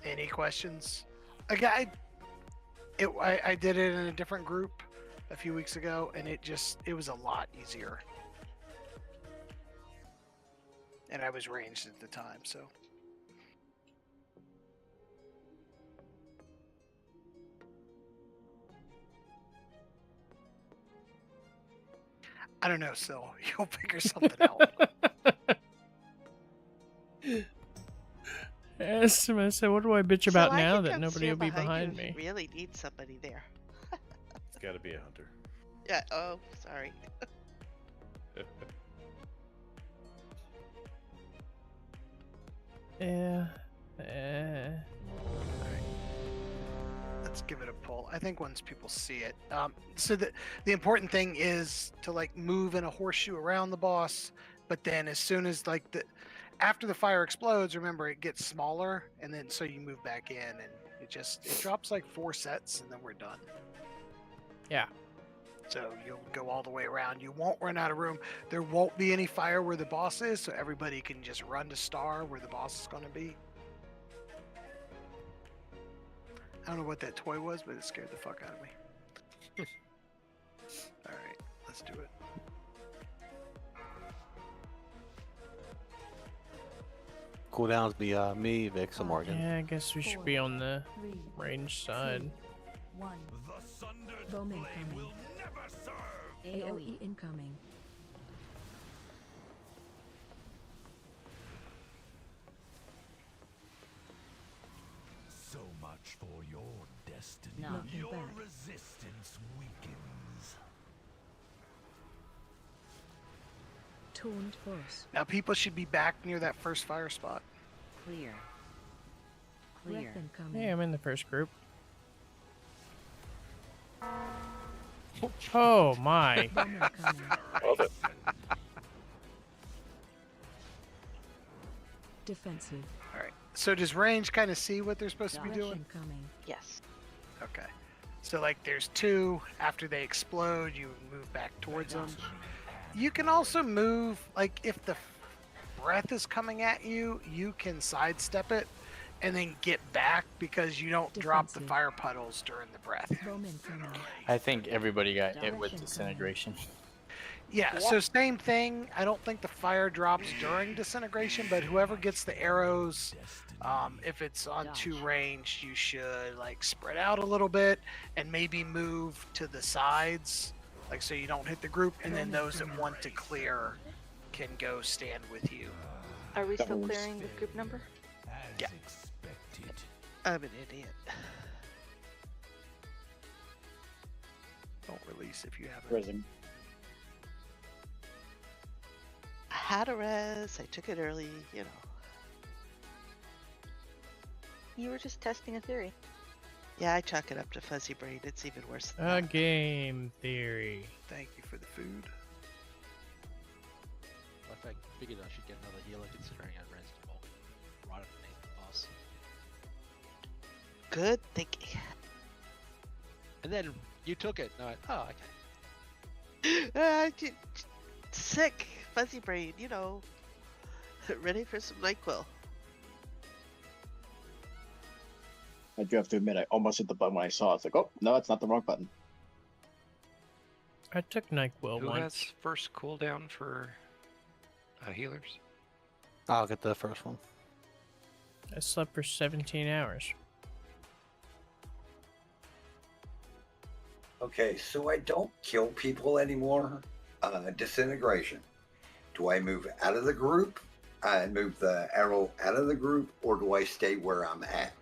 Any questions? Again, I did it in a different group a few weeks ago, and it was a lot easier. And I was ranged at the time, so. I don't know, Sil. You'll figure something out. I said, what do I bitch about So I now can that come nobody will stand be behind you me? if you really need somebody there. It's got to be a hunter. Yeah. Oh, sorry. Yeah. Let's give it a pull. I think once people see it. So the important thing is to like move in a horseshoe around the boss, but then as soon as like after the fire explodes, remember it gets smaller, and then so you move back in, and it drops like 4 sets, and then we're done. Yeah. So you'll go all the way around. You won't run out of room. There won't be any fire where the boss is, so everybody can just run to Star where the boss is going to be. I don't know what that toy was, but it scared the fuck out of me. Alright, let's do it. Cooldowns be me, Vix, and Morgan. Yeah, I guess we should be on the range side. Bowman coming. AOE incoming. So much for your destiny. Looking Your back. resistance weakens. Taunt boss. Now people should be back near that first fire spot. Clear. Clear. Hey, I'm in the first group. Oh my. Love it. Defensive. Alright. So does range kind of see what they're supposed to be doing? Coming. Yes. Okay. So like there's 2. After they explode, you move back towards them. You can also move, like if the breath is coming at you, you can sidestep it and then get back because you don't drop the fire puddles during the breath. I think everybody got hit with disintegration. Yeah, so same thing. I don't think the fire drops during disintegration, but whoever gets the arrows, if it's on 2 range, you should like spread out a little bit and maybe move to the sides, like so you don't hit the group, and then those that want to clear can go stand with you. Are we still clearing the group number? Yeah. I'm an idiot. Don't release if you haven't. Prism. I had a res. I took it early. You know. You were just testing a theory. Yeah, I chalk it up to fuzzy brain. It's even worse than A that. game theory. Thank you for the food. I figured I should get another healer considering I res the ball right underneath the boss. Good thinking. And then you took it, and I went, oh, okay. Sick. Fuzzy brain, you know. Ready for some NyQuil. I do have to admit, I almost hit the button when I saw it. It's like, oh, no, it's not the wrong button. I took NyQuil Who once. has first cooldown for healers? I'll get the first one. I slept for 17 hours. Okay, so I don't kill people anymore. Disintegration. Do I move out of the group and move the arrow out of the group, or do I stay where I'm at?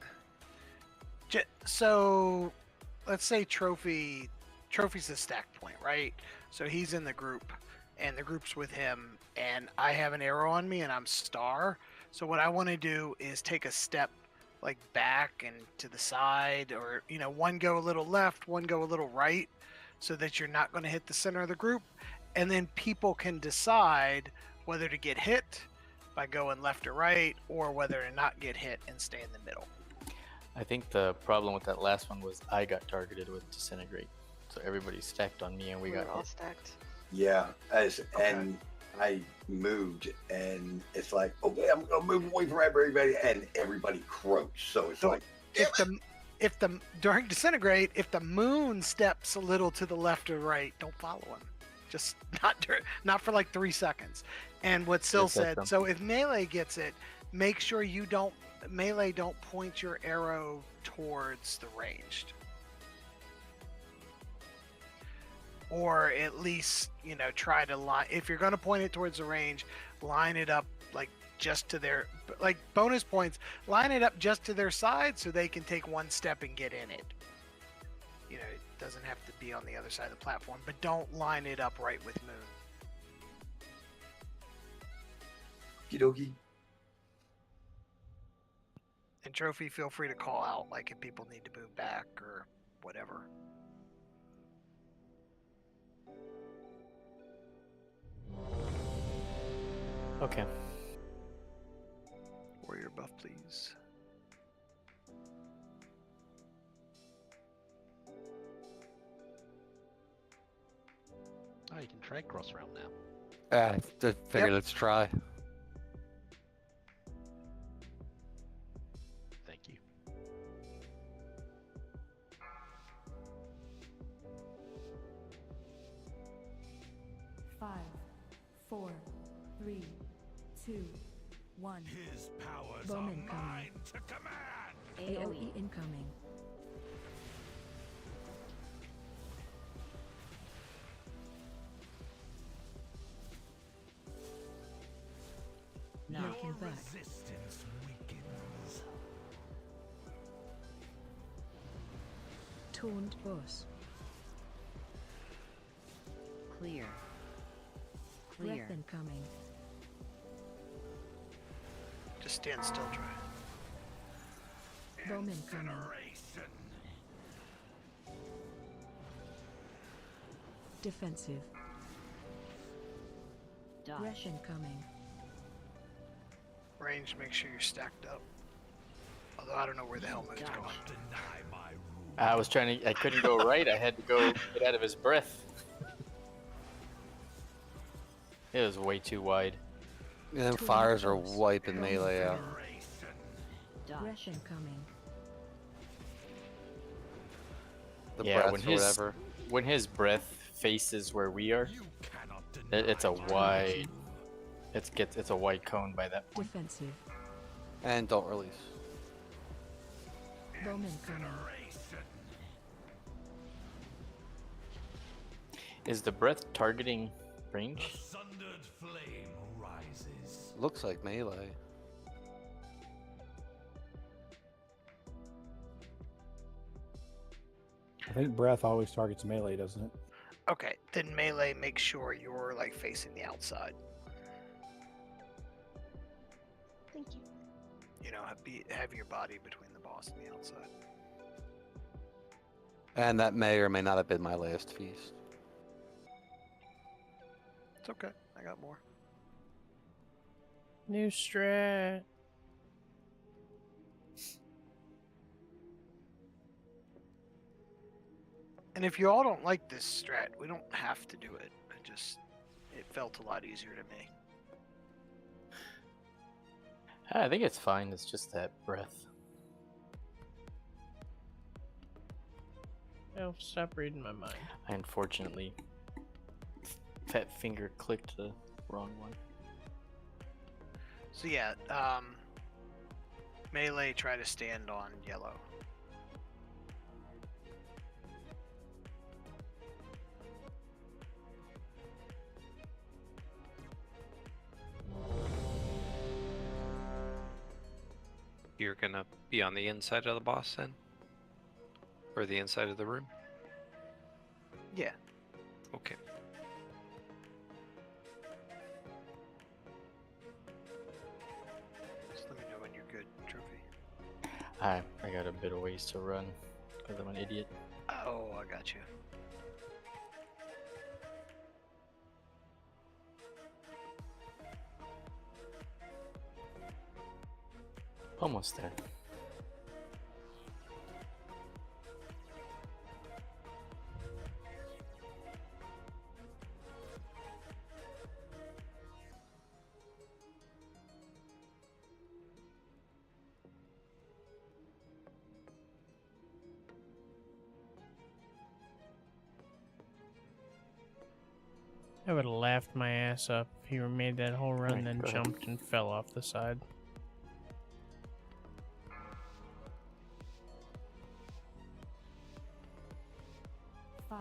So, let's say Trophy's the stack point, right? So he's in the group, and the group's with him, and I have an arrow on me, and I'm star. So what I want to do is take a step, like back and to the side, or one go a little left, one go a little right, so that you're not going to hit the center of the group, and then people can decide whether to get hit by going left or right, or whether to not get hit and stay in the middle. I think the problem with that last one was I got targeted with disintegrate, so everybody stacked on me and we got all hit. stacked. Yeah, and I moved, and it's like, okay, I'm gonna move away from everybody, and everybody croaks. So it's like, if the during disintegrate, if the moon steps a little to the left or right, don't follow him. Just not for like 3 seconds. And what Sil Just hit said, them. so if melee gets it, make sure you don't point your arrow towards the ranged. Or at least, try to line, if you're going to point it towards the range, line it up like just to their, like bonus points, line it up just to their side so they can take one step and get in it. It doesn't have to be on the other side of the platform, but don't line it up right with Moon. okie dokie. And Trophy, feel free to call out, like if people need to move back or whatever. Okay. Warrior buff, please. Oh, you can trade cross realm now. Just figured let's try. Thank you. Five, 4, 3, 2, 1. His powers Bowman are mine to command. AOE incoming. Your Knocking back. resistance weakens. Taunt boss. Clear. Breath incoming. Just stand still, Try. Bowman coming. Defensive. Breath incoming. Range, make sure you're stacked up. Although I don't know where the hell Moon's going. I was trying to. I couldn't go right. I had to go get out of his breath. It was way too wide. And fires are wiping melee out. Breath incoming. The Yeah, breath when or his whatever. when his breath faces where we are, it's a wide. It's a wide cone by that point. Defensive. And don't release. Bowman coming. Is the breath targeting Range? The sundered flame rises. Looks like melee. I think breath always targets melee, doesn't it? Okay, then melee, make sure you're like facing the outside. Thank you. You know, have your body between the boss and the outside. And that may or may not have been my last feast. It's okay. I got more. New strat. And if you all don't like this strat, we don't have to do it. It felt a lot easier to me. I think it's fine. It's just that breath. Oh, stop reading my mind. I unfortunately fat finger clicked the wrong one. So yeah, melee, try to stand on yellow. You're gonna be on the inside of the boss then? Or the inside of the room? Yeah. Okay. Just let me know when you're good, Trophy. I got a bit of ways to run because I'm an idiot. Oh, I got you. Almost there. I would have laughed my ass up if he made that whole run, Right, then go ahead. jumped and fell off the side. Five,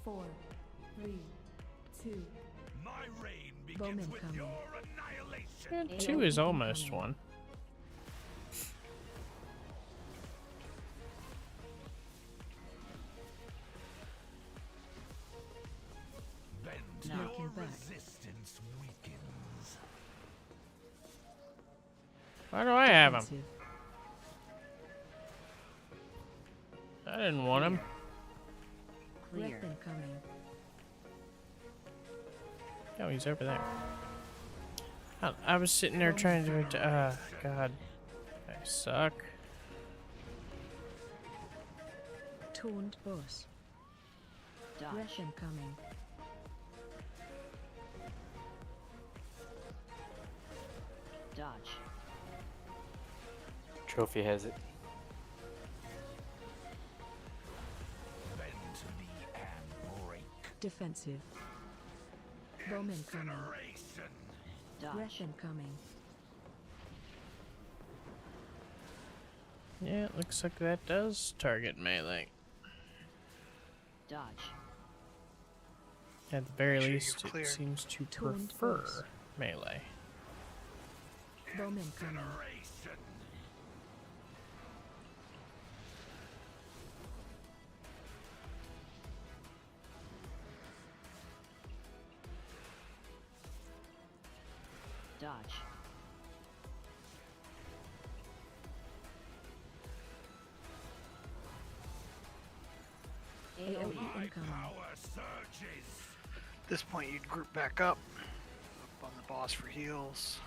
4, 3, 2. My reign begins Bowman with coming. your annihilation. Yeah, 2 is almost 1. Bend Knocking your back. resistance weakens. Why do I have him? Defensive. I didn't want him. Clear. Breath incoming. Oh, he's over there. I was sitting there trying to. God. I suck. Taunt boss. Dodge. Breath incoming. Dodge. Trophy has it. Bend to me and break. Defensive. Bowman coming. Incineration. Dodge. Breath incoming. Yeah, it looks like that does target melee. Dodge. At the very Make sure least, you're it clear. seems to Taunt prefer boss. melee. Bowman coming. Incineration. Dodge. AoE My incoming. power surges. At this point, you'd group back up on the boss for heals.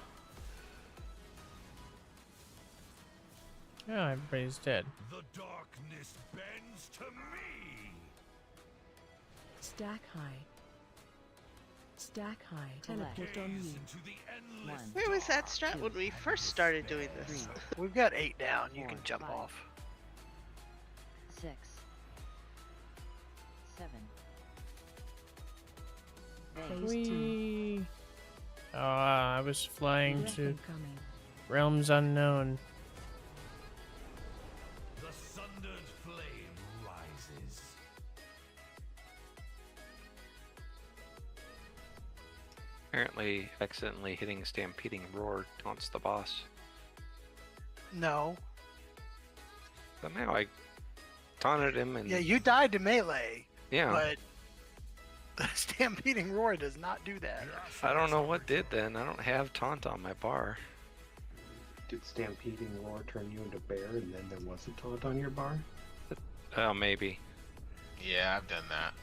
Oh, everybody's dead. The darkness bends to me. Stack high. Stack high. Teleport on Gaze you. into the endless One. Where was that dark. strat when we first started doing this? We've got 8 down. You can 4, jump 5. off. 6. 7. Phase 2. Whee! Oh, I was flying Breath to incoming. realms unknown. The sundered flame rises. Apparently, accidentally hitting Stampeding Roar taunts the boss. No. Somehow I taunted him and Yeah, you died to melee. yeah. But the Stampeding Roar does not do that. I don't know what did then. I don't have taunt on my bar. Did Stampeding Roar turn you into bear and then there was a taunt on your bar? Oh, maybe. Yeah, I've done that.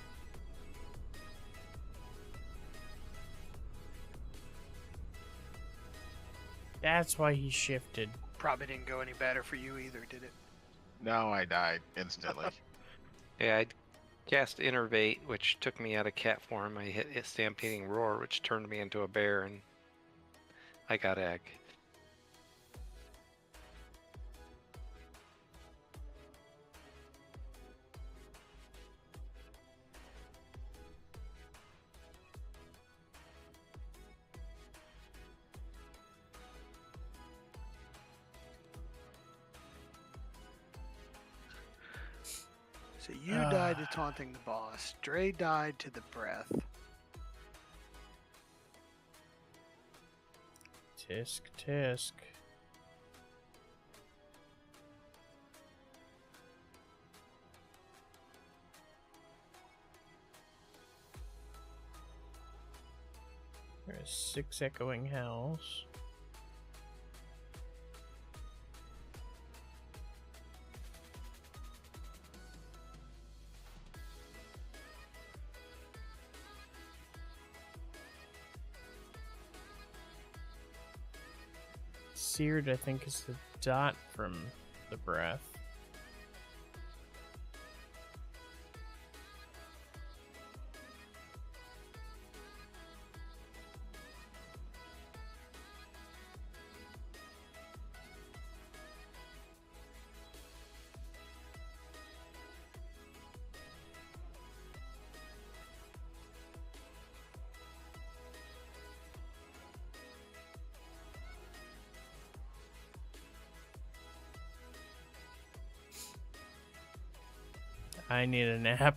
That's why he shifted. Probably didn't go any better for you either, did it? No, I died instantly. Yeah, I cast Innervate, which took me out of cat form. I hit Stampeding Roar, which turned me into a bear, and I got egg. So you died to taunting the boss. Dre died to the breath. Tisk, tisk. There's 6 echoing howls. Seared, I think, is the dot from the breath. I need a nap.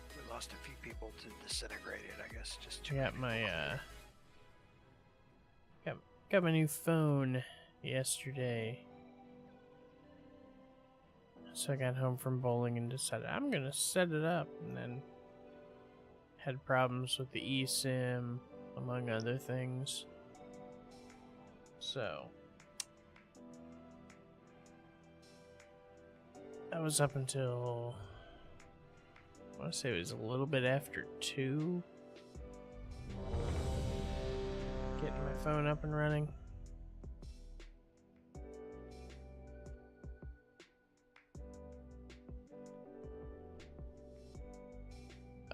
We lost a few people to disintegrated, I guess. Just I got my got my new phone yesterday. So I got home from bowling and decided I'm gonna set it up, and then had problems with the eSIM, among other things. So I was up until, I want to say it was a little bit after 2. Getting my phone up and running.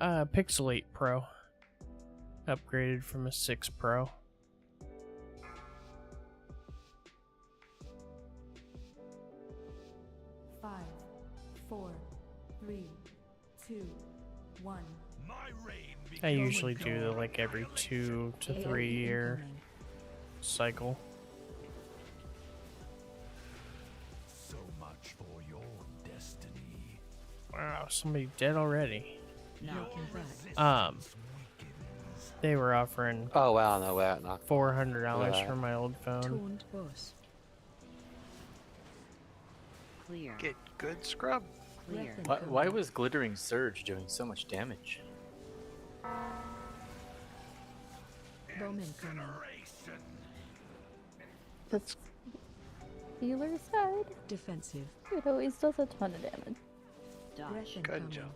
Pixel 8 Pro. Upgraded from a 6 Pro. Five, 4, 3, 2, 1. I usually do the like every 2 to 3 year cycle. So much for your destiny. Wow, somebody dead already. Now They were offering Oh wow, no way, not $400 Yeah. for my old phone. Taunt boss. Clear. Get good scrub. Clear. Why was Glittering Surge doing so much damage? Bowman coming. That's healer side. Defensive. It always does a ton of damage. Breath Good incoming. job.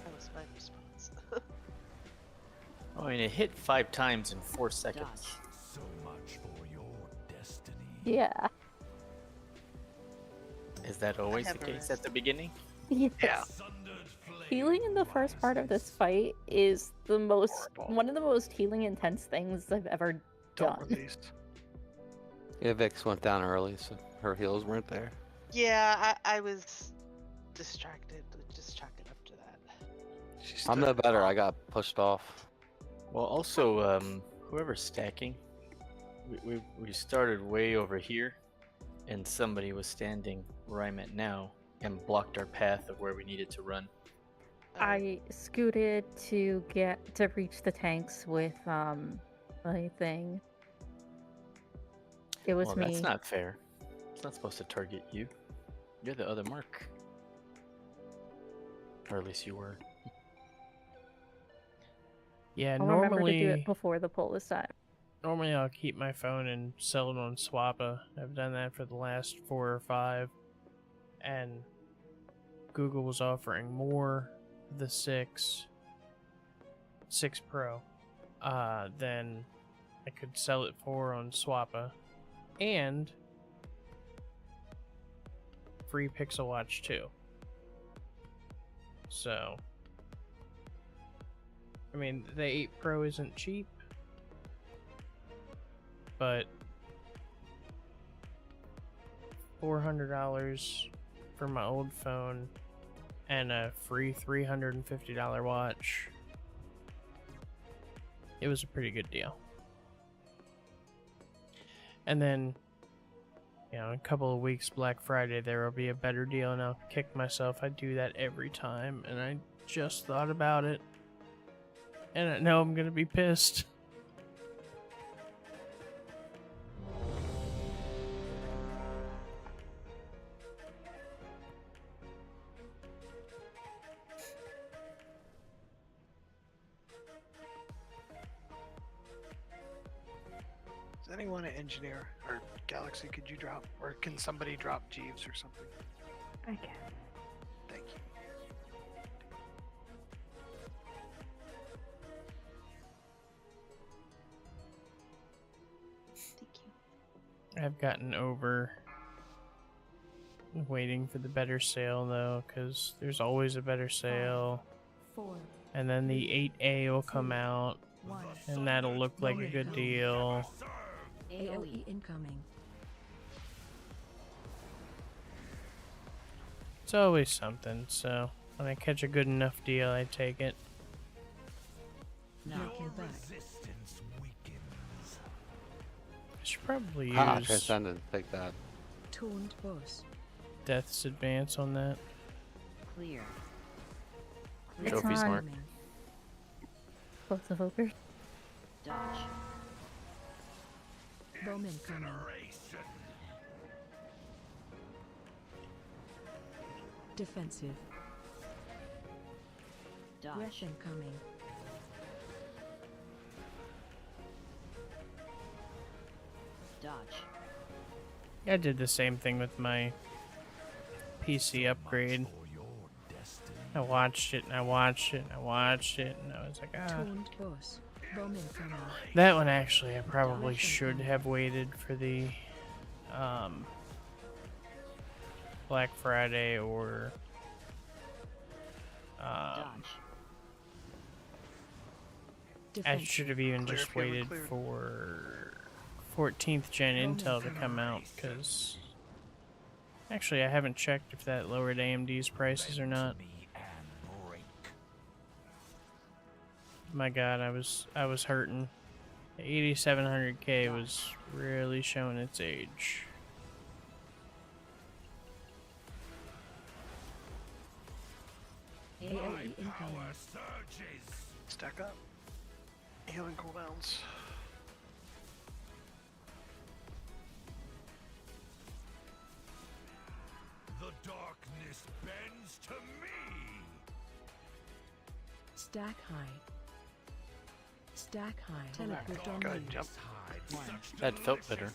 That was my response. Oh, I mean, it hit 5 times in 4 seconds. So much for your destiny. Yeah. Is that always the have a case rest. at the beginning? Yes. Yeah. Healing in the first part of this fight is one of the most healing intense things I've ever Don't done. release. Yeah, Vix went down early, so her heals weren't there. Yeah, I was distracted. Just chalk it up to that. I'm no better. I got pushed off. Well, also, whoever's stacking, we started way over here, and somebody was standing where I'm at now and blocked our path of where we needed to run. I scooted to reach the tanks with my thing. It was Well, me. that's not fair. It's not supposed to target you. You're the other mark. Or at least you were. Yeah, I'll remember to do normally it before the poll this time. normally I'll keep my phone and sell it on Swappa. I've done that for the last 4 or 5, and Google was offering more the 6 Pro than I could sell it for on Swappa, and free Pixel Watch 2. So, I mean, the 8 Pro isn't cheap, but $400 for my old phone and a free $350 watch, it was a pretty good deal. And then, you know, in a couple of weeks, Black Friday, there will be a better deal, and I'll kick myself. I do that every time, and I just thought about it, and I know I'm gonna be pissed. Does anyone at Engineer or Galaxy, could you drop, or can somebody drop Jeeves or something? I can. Thank you. I've gotten over waiting for the better sale, though, because there's always a better sale. 4, And then the 8A will come out, 1. and that'll look like a good deal. AOE incoming. It's always something, so when I catch a good enough deal, I take it. Making back. I should probably Ah, use Transcendent, take that. Taunt boss. Death's Advance on that. Clear. It's Trophy on. smart. Both evokers. Dodge. Bowman coming. Defensive. Dodge. Rush incoming. Dodge. I did the same thing with my PC upgrade. I watched it and I watched it and I watched it, and I was like, ah. Taunt boss. Bowman coming. That one actually, I probably should have waited for the Black Friday or Dodge. I should have even just waited for 14th gen Intel to come out, because actually I haven't checked if that lowered AMD's prices or not. My god, I was hurting. The 8700K was really showing its age. AOE incoming. Stack up. Healing cooldowns. The darkness bends to me. Stack high. Stack high. Teleport on Good me. jump. That felt better.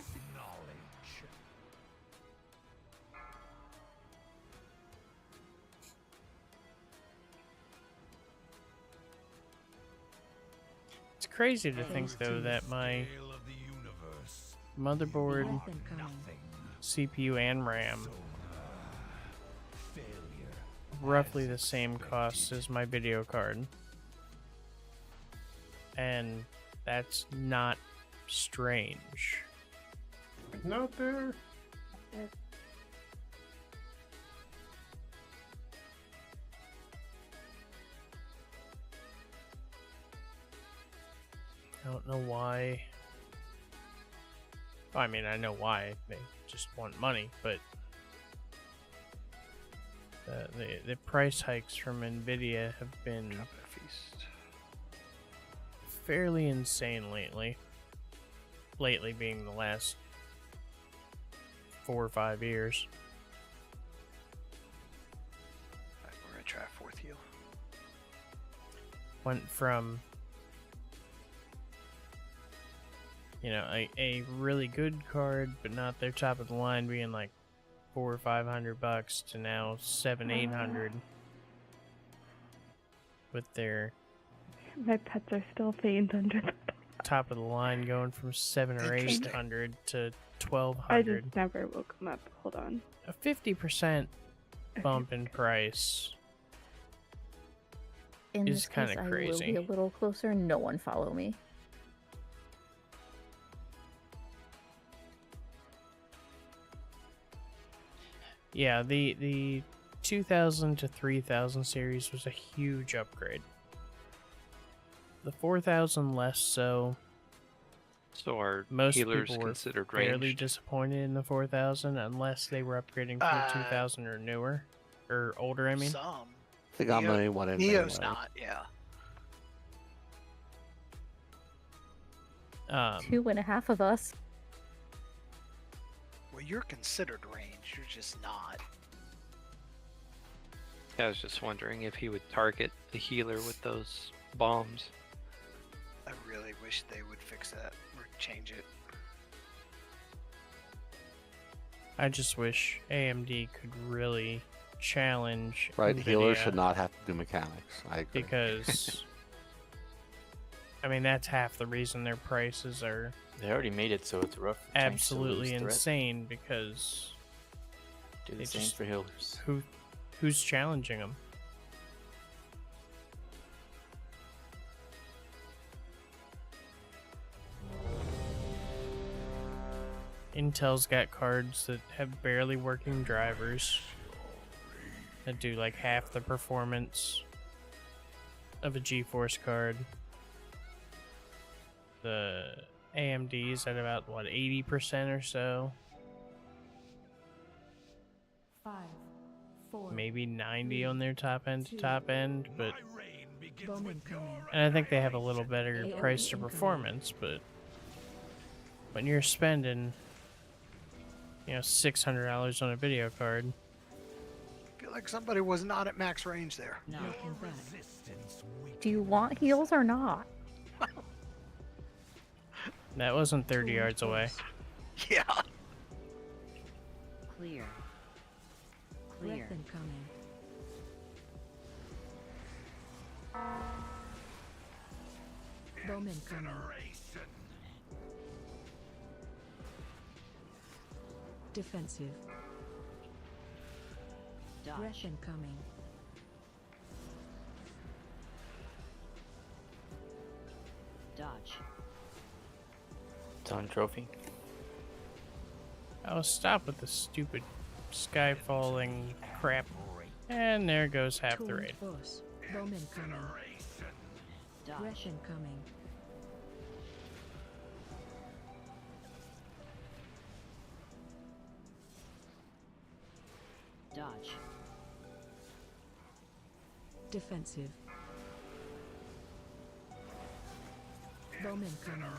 It's crazy to think, though, that my motherboard, Death incoming. CPU, and RAM roughly the same cost as my video card. And that's not strange. Not there. I don't know why. Well, I mean, I know why. They just want money, but the the price hikes from Nvidia have been fairly insane lately. Lately being the last 4 or 5 years. Alright, we're gonna try a fourth heal. Went from, you know, a really good card, but not their top of the line, being like $400 or $500 to now $700-800 with their My pets are still faint under the top of the line going from $700 or $800 to $1,200. I just never woke them up. Hold on. A 50% bump in price In is this kind case, of I will crazy. be a little closer. No one follow me. Yeah, the 2000 to 3000 series was a huge upgrade. The 4000 less so. So are Most healers people were considered fairly ranged? disappointed in the 4000 unless they were upgrading from the 2000 or newer. Or older, I mean. Some. I think I'm the only one in Neo's anyway. not, yeah. 2.5 of us. Well, you're considered range. You're just not. I was just wondering if he would target the healer with those bombs. I really wish they would fix that or change it. I just wish AMD could really challenge Right, healers NVIDIA, should not have to do mechanics. I agree. because I mean that's half the reason their prices are They already made it so it's rough. for tanks to lose absolutely threat. insane because Do the they same just- for healers. who's challenging them? Intel's got cards that have barely working drivers that do like half the performance of a GeForce card. The AMD's at about what 80% or so, 5, 4, maybe 90 on their top end to top end, but Bowman coming. and I think they have a little better price to performance, but when you're spending, you know, $600 on a video card, I feel like somebody was not at max range there. No. Do you want heals or not? that wasn't 30 yards away. Yeah. Clear. Breath Clear. incoming. Bowman coming. Defensive. Breath Dodge. incoming. Dodge. It's on trophy. Oh, stop with the stupid sky falling crap. And there goes half the Torrent raid. force. Bowman coming. Dodge. Breath incoming. Dodge. Defensive. Bowman coming.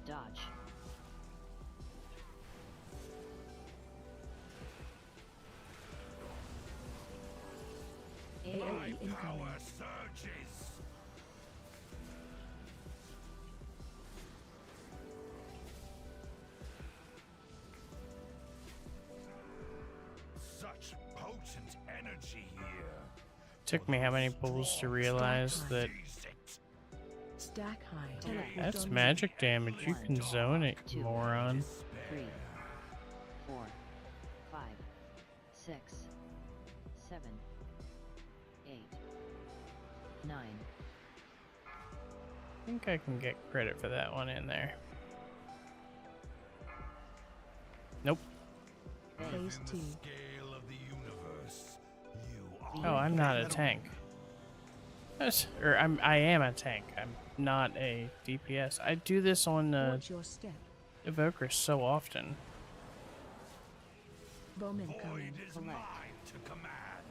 Dodge. AoE incoming. Such potent energy here. Took me how many pulls to realize that Stack high. Teleport that's on magic damage. You can zone it, you moron. 3, 4, 5, 6, 7, 8, 9. I think I can get credit for that one in there. Nope. Phase 2. Scale of the universe. You Oh, I'm not a tank. I am a tank. I'm not a DPS. I do this on Watch your step. Evoker so often. Bomb incoming. Void is mine to command.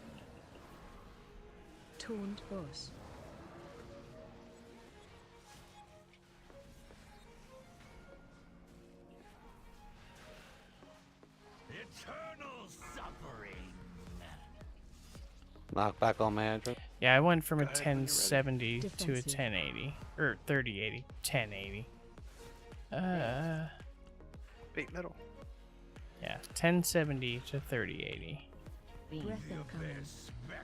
Taunt boss. Eternal suffering. Knockback on management. Yeah, I went from a Go ahead when you're ready. 1070 to a Defensive. 1080 or 3080, 1080. Bait middle. Yeah, 1070 to 3080. Breath incoming.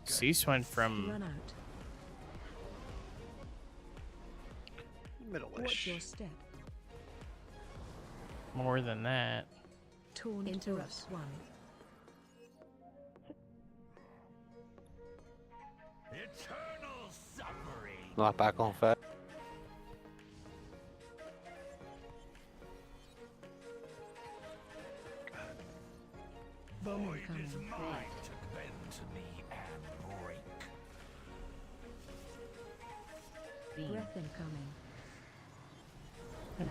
Cease went from Run out. Watch Middle-ish. your step. more than that. Taunt interrupt one. Eternal suffering. Knockback on fat. Bomb Void incoming. is mine to bend to me and break. Breath incoming.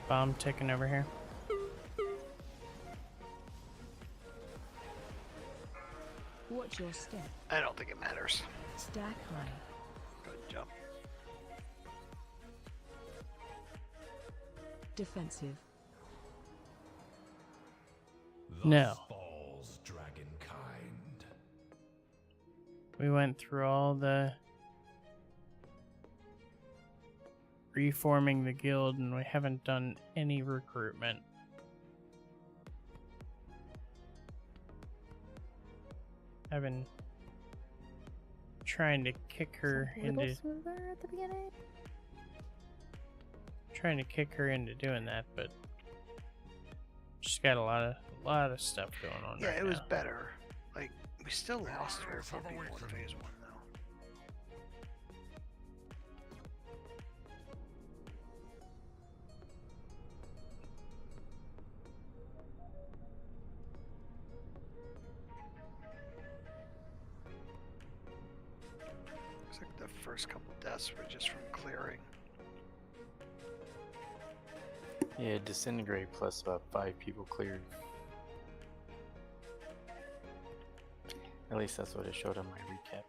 Bomb ticking over here. Watch your step. I don't think it matters. Stack high. Good jump. Defensive. No. Falls dragonkind. We went through all the reforming the guild and we haven't done any recruitment. I've been trying to kick her A little into smoother at the beginning. doing that, but she's got a lot of stuff going on Yeah, right it was now. better. Like, we still lost 3 or 4 people in phase 1, though. Looks like the first couple deaths were just from clearing. Yeah, disintegrate plus about 5 people cleared. At least that's what it showed on my recap.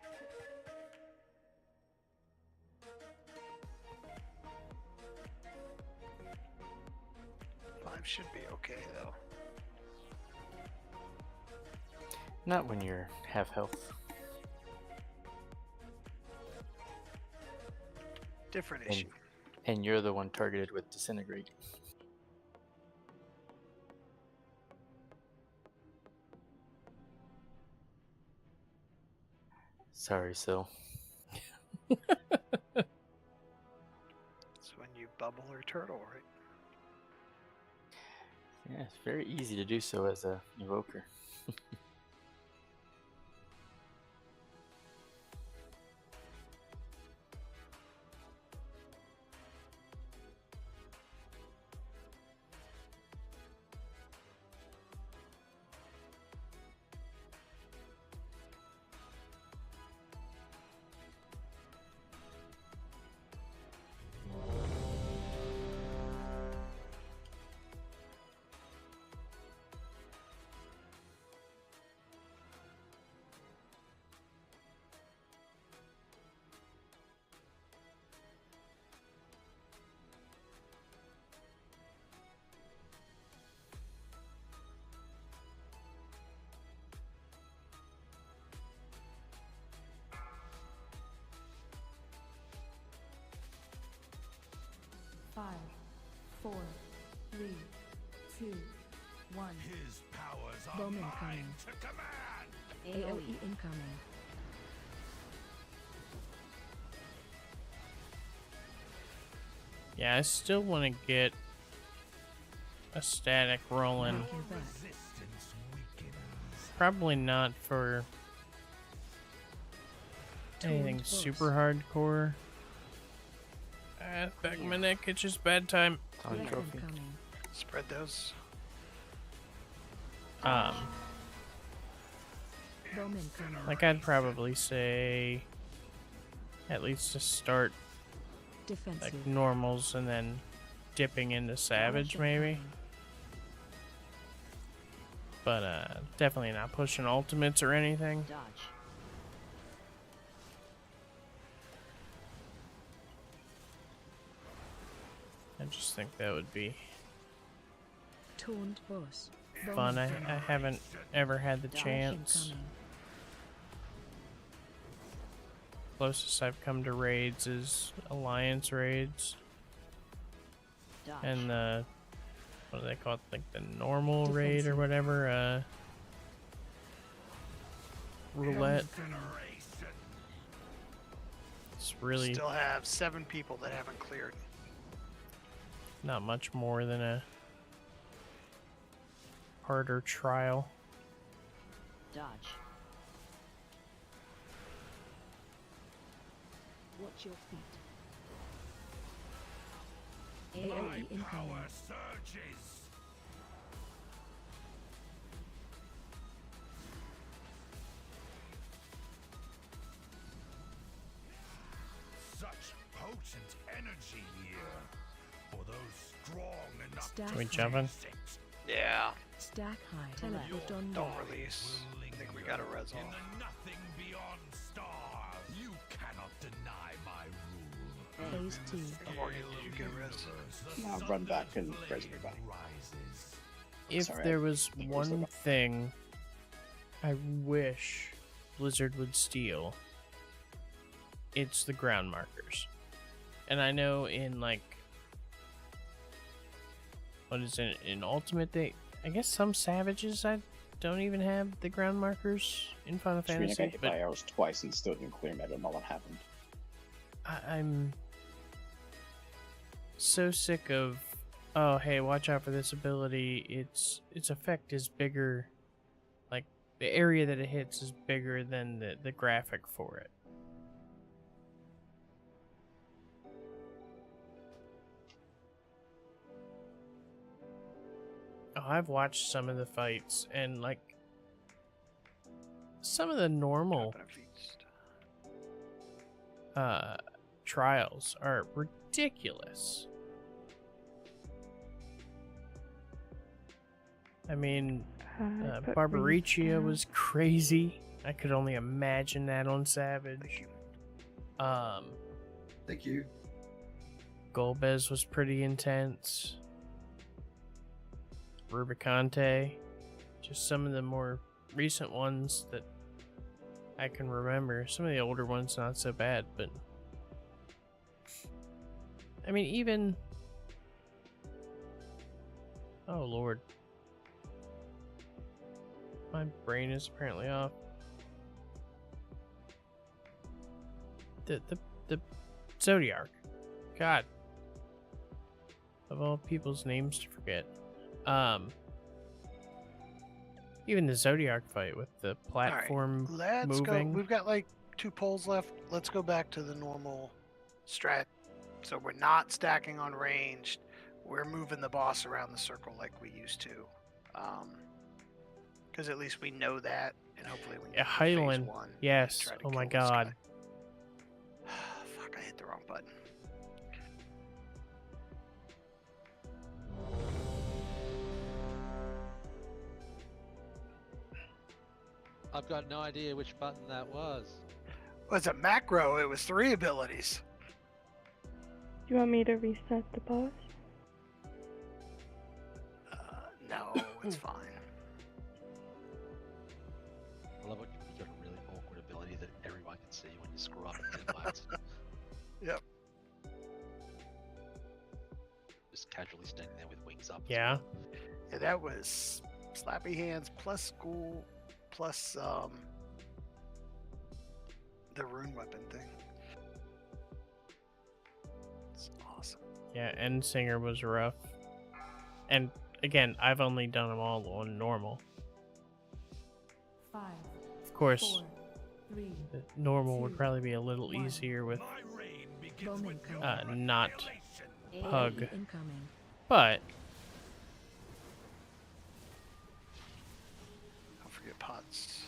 Five should be okay, though. Not when you're half health. Different And, issue. and you're the one targeted with disintegrate. Sorry, Sil. It's when you bubble or turtle, right? Yeah, it's very easy to do so as a evoker. Five, four, three, two, one. His powers are Bomb mine incoming. to command. AOE incoming. Yeah, I still want to get a static rolling. Knocking back. Resistance weakens. Probably not for anything Taunt super hardcore. Back of my neck, it's just bad time. On Breath trophy. incoming. Spread those. Um, Bomb incoming. like I'd probably say At least to start Defensive. like normals and then dipping into savage maybe. But definitely not pushing ultimates or anything. Dodge. I just think that would be Taunt boss. fun. I haven't ever had the Dodge chance. Incoming. Closest I've come to raids is alliance raids. Dodge. And the, what do they call it, like the normal raid or whatever, roulette. It's really Still have 7 people that haven't cleared. not much more than a harder trial. Dodge. Watch your feet. AoE AoE incoming. Power surges. Such potent energy here for those strong enough. Stack Can we high. jump in? Yeah. Stack high. Teleport on Don't down. release. I think we got a res In off. the nothing beyond stars, you cannot deny my rule. Phase 2. Morgan, did you get a res? Now run back and raise everybody. If Sorry, there I was think we're still one going. thing I wish Blizzard would steal, it's the ground markers. And I know in like, what is it, in Ultimate, I guess some Savages I don't even have the ground markers in Final Serena got Fantasy, hit by but arrows twice and still didn't clear him. I don't know what happened. I'm so sick of, oh hey, watch out for this ability. Its effect is bigger, like the area that it hits is bigger than the graphic for it. Oh, I've watched some of the fights and like some of the normal trials are ridiculous. I mean, But Barbaricia Reese, was crazy. I could only imagine that on Savage. Thank you. Golbez was pretty intense. Rubicante. Just some of the more recent ones that I can remember. Some of the older ones not so bad, but I mean even, oh lord. My brain is apparently off. The Zodiac. God. Of all people's names to forget. Even the Zodiac fight with the platform Let's moving. go. We've got like 2 polls left. Let's go back to the normal strat. So we're not stacking on ranged. We're moving the boss around the circle like we used to. Because at least we know that, and hopefully we can Yeah, get to phase Hyland. 1 and Yes. try to Oh my kill this god. guy. Fuck, I hit the wrong button. I've got no idea which button that was. Was it macro? It was 3 abilities. do you want me to reset the boss? No, it's fine. I love what you've got a really awkward ability that everyone can see when you screw up and get lads. Yep. Just casually standing there with wings up. Yeah. Yeah, that was slappy hands plus school plus the rune weapon thing. It's awesome. Yeah, Endsinger was rough. And again, I've only done them all on normal. 5. Of course, 4, 3. the normal would probably be a little easier with Bomb incoming. not Pug. AoE incoming. But Don't forget pots.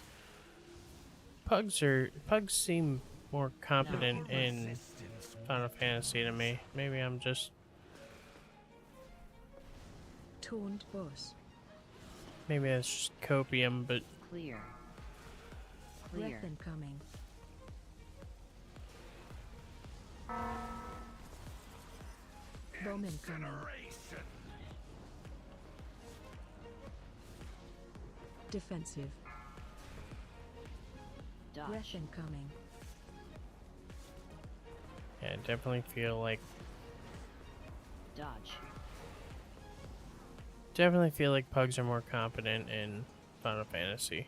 Pugs seem more competent in Final Fantasy to me. Maybe I'm just Taunt boss. maybe that's just copium, but Clear. Breath incoming. Bomb incoming. Defensive. Dodge. Breath incoming. yeah, I definitely feel like Dodge. pugs are more competent in Final Fantasy.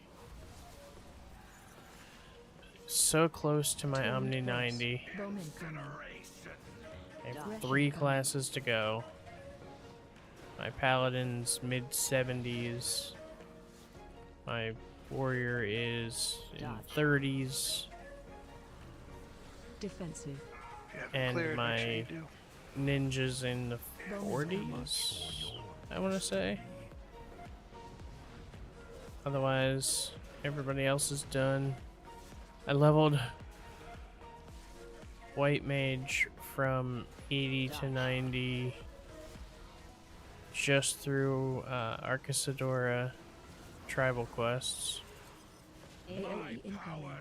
So close to my Omni 90. Bomb incoming. I have 3 classes to go. My Paladin's mid 70s. My Warrior is in 30s. Defensive. And my Ninja's in the 40s, I want to say. Otherwise, everybody else is done. I leveled White Mage from 80 to 90 just through Arcasadora tribal quests. AoE incoming.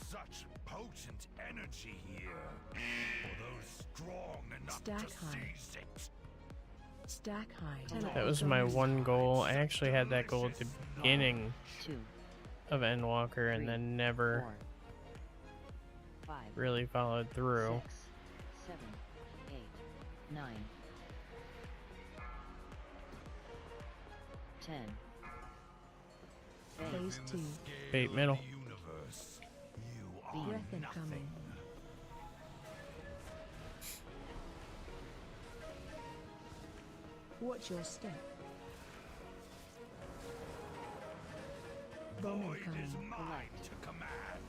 Such potent energy here. For those strong enough Stack to high. seize it. Stack high. That was my one goal. I actually had that goal at the beginning of Endwalker and then never really followed through. 6, 7, 8, 9, 10. Phase 2. Bait middle. Breath incoming. Watch your step. Bomb incoming. To command.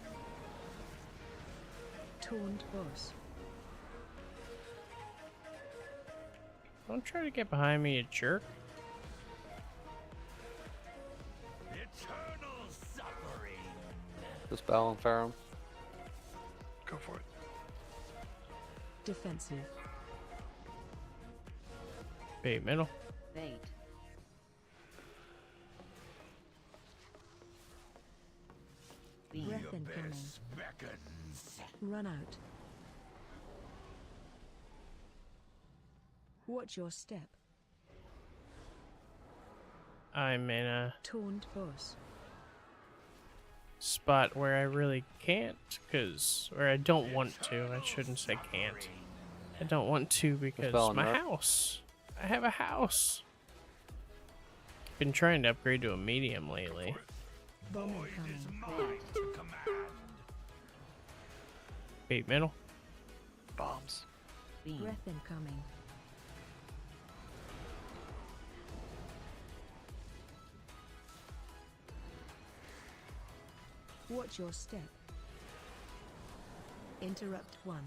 Taunt boss. Don't try to get behind me, you jerk. Eternal suffering. Dispel and Ferrum. Go for it. Defensive. Bait middle. Bait. Breath incoming. Beckons. Run out. Watch your step. I'm in a Taunt boss. spot where I really can't, or I don't want to. I shouldn't say can't. I don't want to because Dispel and my rep. house. I have a house. Been trying to upgrade to a medium lately. Bomb incoming. To command. Bait middle. Bombs. Breath incoming. Watch your step. Interrupt 1.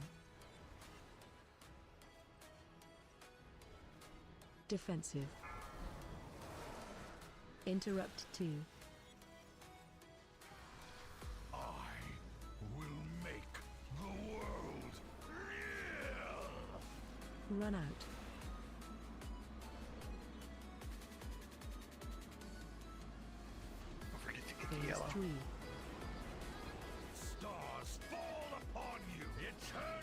Defensive. Interrupt 2. I will make the world real. Run out. Don't forget to get the Phase yellow. 3. Stars fall upon you.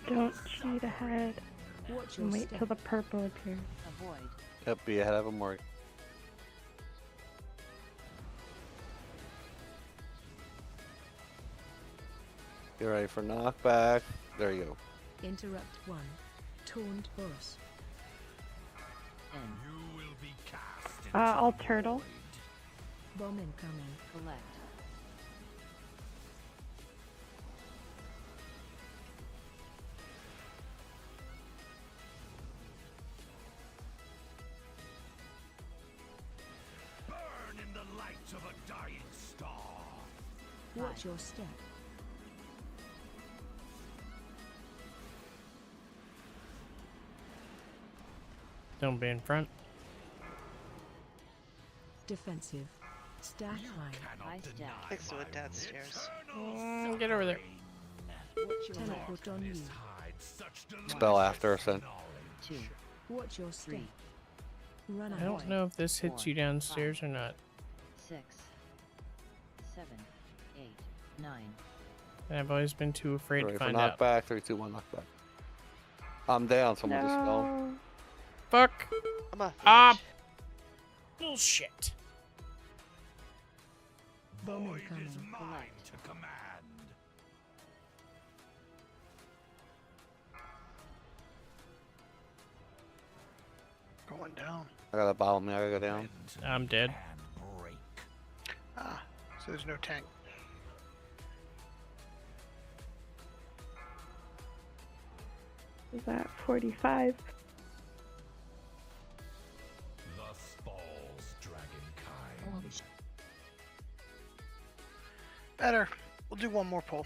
Eternal Don't cheat ahead. Watch your And wait step. till the purple appears. Avoid. Yep, be ahead of him or get ready for knockback. There you go. Interrupt 1. Taunt boss. You will be cast I'll turtle. Bomb incoming. Collect. burn in the light of a dying star. Watch your step. Don't be in front. Defensive. Stack high. Next to it downstairs. Get over there. Teleport on you. Spell after ascent. 2, Watch your step. 3, Run I don't know if this hits you downstairs or not. 6, 7, 8, 9. And I've always been too afraid to Ready for find out. knockback. 3, 2, 1, knockback. I'm down. Someone just fell. No. Fuck. I'm off the Ah. edge. Bullshit. Bomb incoming. to command. Going down. I got a bottom. I gotta go down. I'm dead. Ah, so there's no tank. Is that 45? Thus falls dragonkind. Better. We'll do one more pull.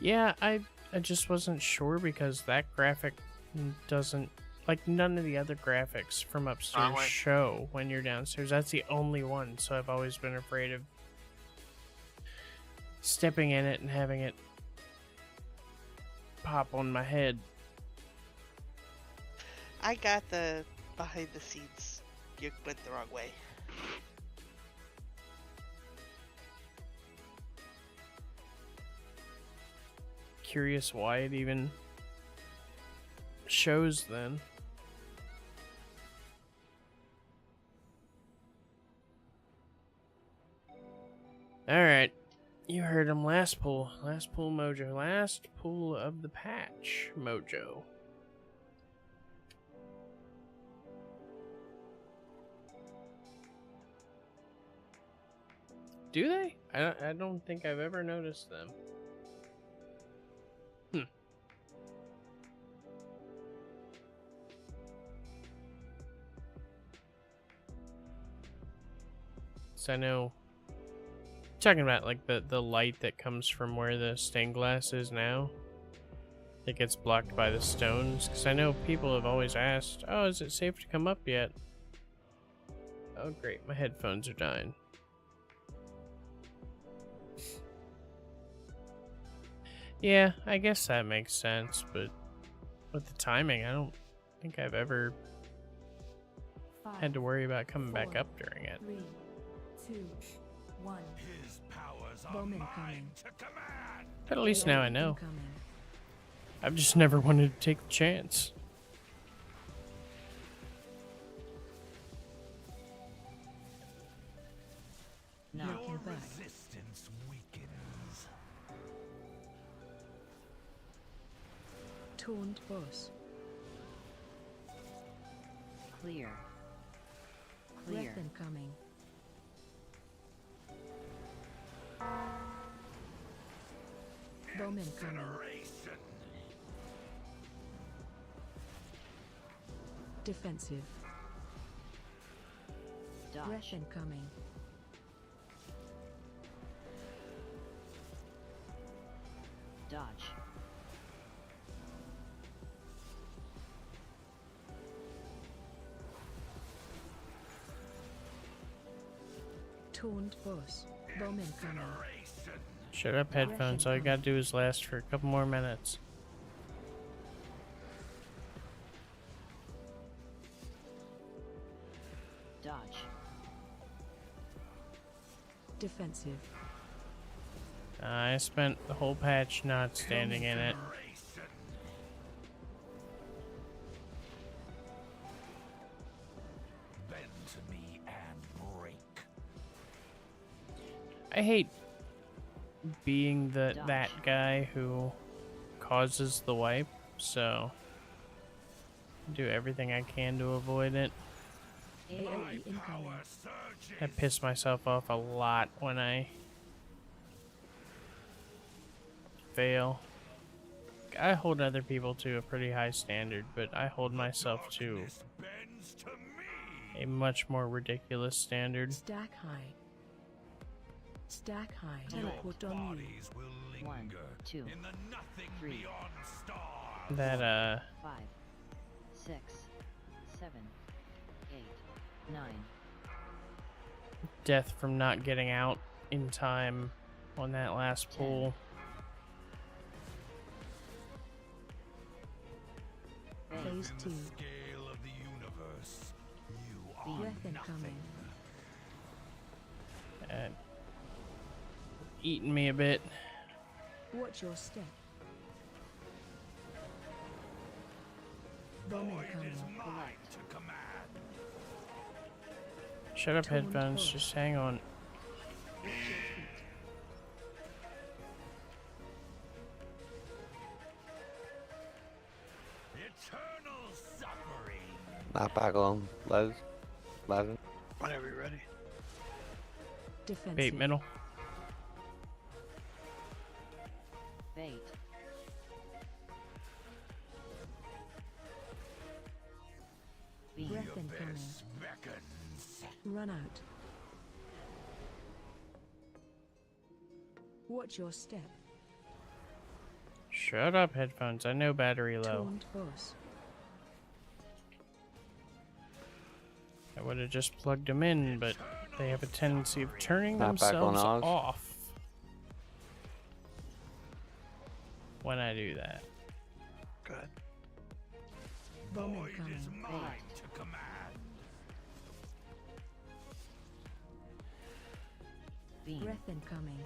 Yeah, I just wasn't sure because that graphic doesn't, like, none of the other graphics from upstairs way. show when you're downstairs. That's the only one, so I've always been afraid of stepping in it and having it pop on my head. I got the behind the scenes. You went the wrong way. Curious why it even shows then. Alright. You heard him. Last pull. Last pull mojo. Last pull of the patch mojo. Do they? I don't think I've ever noticed them. So I know, talking about like the light that comes from where the stained glass is now, it gets blocked by the stones. Because I know people have always asked, oh, is it safe to come up yet? Oh great, my headphones are dying. Yeah, I guess that makes sense, but with the timing, I don't think I've ever had to worry about coming back up during it. 3, 2, 1. His powers are Bomb mine incoming. to command. But at least now I know. Incoming. I've just never wanted to take the chance. Knock Your him back. resistance weakens. Taunt boss. Clear. Breath Clear. incoming. Bomb incoming. Incineration. Defensive. Breath Dodge. incoming. Dodge. Taunt boss. Bomb incoming. Shut up, headphones. All you gotta do is last for a couple more minutes. Dodge. Defensive. I spent the whole patch not standing in it. Bend to me and break. I hate being that guy who causes the wipe, so do everything I can to avoid it. AoE incoming. I piss myself off a lot when I fail. I hold other people to a pretty high standard, but I hold myself to Bends to me. a much more ridiculous standard. Stack high. Stack high. Your Teleport on you. Bodies will linger 1, 2, in the nothing 3, beyond stars. That 5, 6, 7, 8, 9. death from not getting out in time on that last pull. Phase 2. Scale of the universe. You are Breath nothing. incoming. Eating me a bit. Watch your step. Bomb incoming. Mine to command. Shut up, Torn headphones. push. Just hang on. Watch your feet. Eternal suffering. Not back on. Legend. Whenever you're ready. Defensive. Bait middle. Bait. Beam. Breath incoming. Beckons. Run out. Watch your step. Shut up, headphones. I know battery low. Taunt boss. I would have just plugged them in, but they have a tendency of turning Not back on themselves Oz. off when I do that. Good. Bomb Void incoming. is mine to command. Beam. Breath incoming.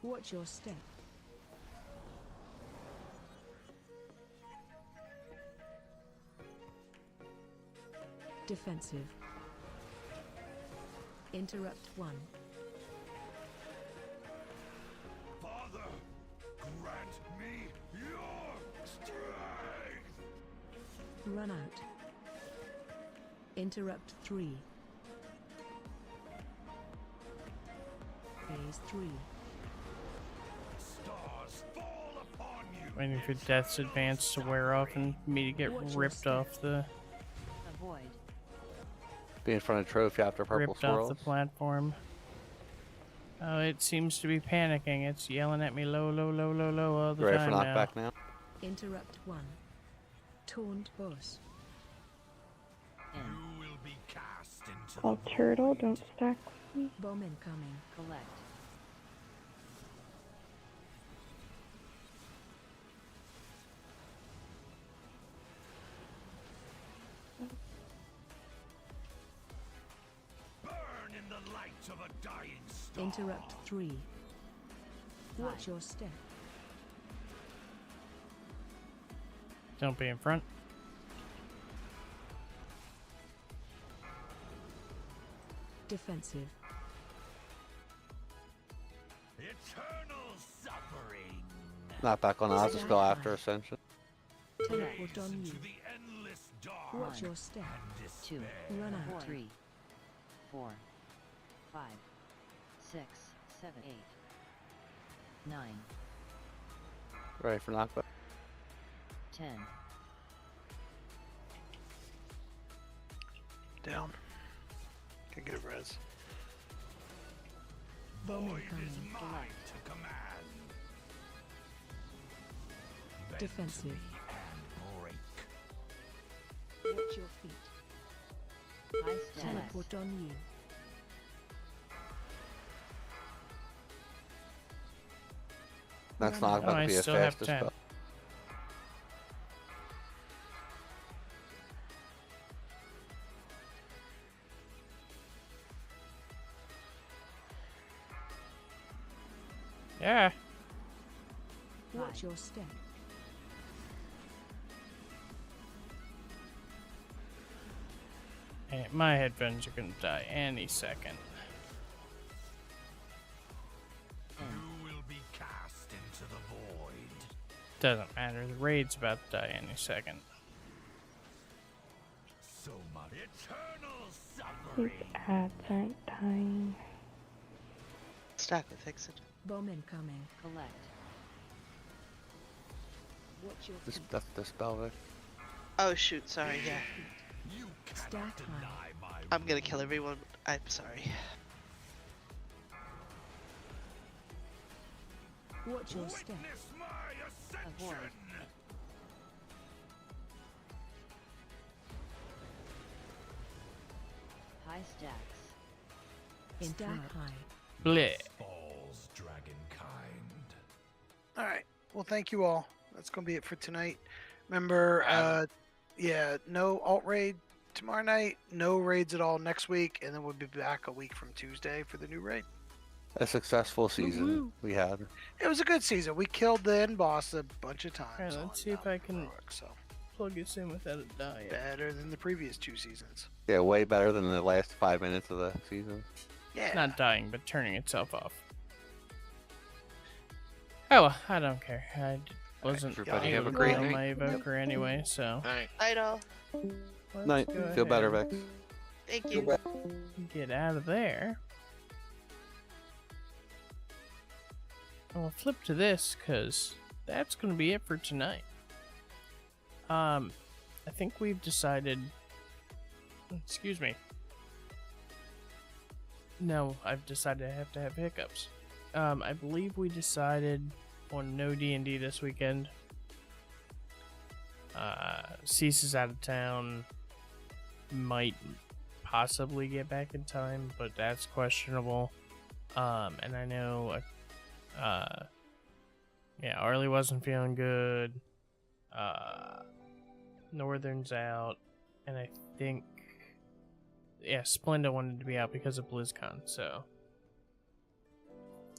Watch your step. Defensive. Interrupt 1. Father, grant me your strength. Run out. Interrupt 3. Phase 3. Stars fall upon you. Waiting for Death's advance to wear off and me to get Watch your ripped step. off the Avoid. Be in front of trophy after purple ripped off swirls. the platform. Oh, it seems to be panicking. It's yelling at me low, low, low, low, low all the Ready time for now. knockback now? Interrupt 1. Taunt boss. N. You will be cast into Called turtle, don't stack with me. Bomb incoming. Collect. burn in the light of a dying star. Interrupt 3. Watch your step. Don't be in front. Defensive. Eternal suffering. Not back on Oz. Let's go after Ascension. Teleport on you. To the endless dark. Watch your step. and 2, despair. Run out. 3, 4, 5, 6, 7, 8, 9, Ready for knockback. 10. Down. Can get a res. Bomb Void incoming. is mine to command. Bend Defensive. and break. Watch your feet. High status. Teleport on you. Next Run out. knockback Oh, I will be a still have fastest 10. spell. Yeah. Watch your step. Hey, my headphones are gonna die any second. You will be cast into the void. Doesn't matter. The raid's about to die any second. So much eternal These suffering. ads aren't dying. Stack with Exit. Bomb incoming. Collect. Watch your This, feet. that's the spell, Vic. Oh shoot, sorry, yeah. Stack high. I'm gonna kill everyone. I'm sorry. Watch your step. Avoid. High stacks. Stack high. Bleh. Falls dragonkind. All right. Well, thank you all. That's gonna be it for tonight. Remember, yeah, no alt raid tomorrow night. No raids at all next week, and then we'll be back a week from Tuesday for the new raid. A successful season we had. It was a good season. We killed the end boss a bunch of times. Alright, let's see if I can so plug this in without it dying. better than the previous 2 seasons. Yeah, way better than the last 5 minutes of the season. Yeah. Not dying, but turning itself off. Oh, well, I don't care. I wasn't Everybody able have a to great play on night. my evoker anyway, so Night all. let's Night. go Feel better, ahead Vex. Thank you. and get out of there. And we'll flip to this, because that's going to be it for tonight. I think we've decided... Excuse me. No, I've decided I have to have hiccups. I believe we decided on no D&D this weekend. Cease is out of town. Might possibly get back in time, but that's questionable. And I know, yeah, Arlie wasn't feeling good. Northern's out, and I think, yeah, Splenda wanted to be out because of BlizzCon, so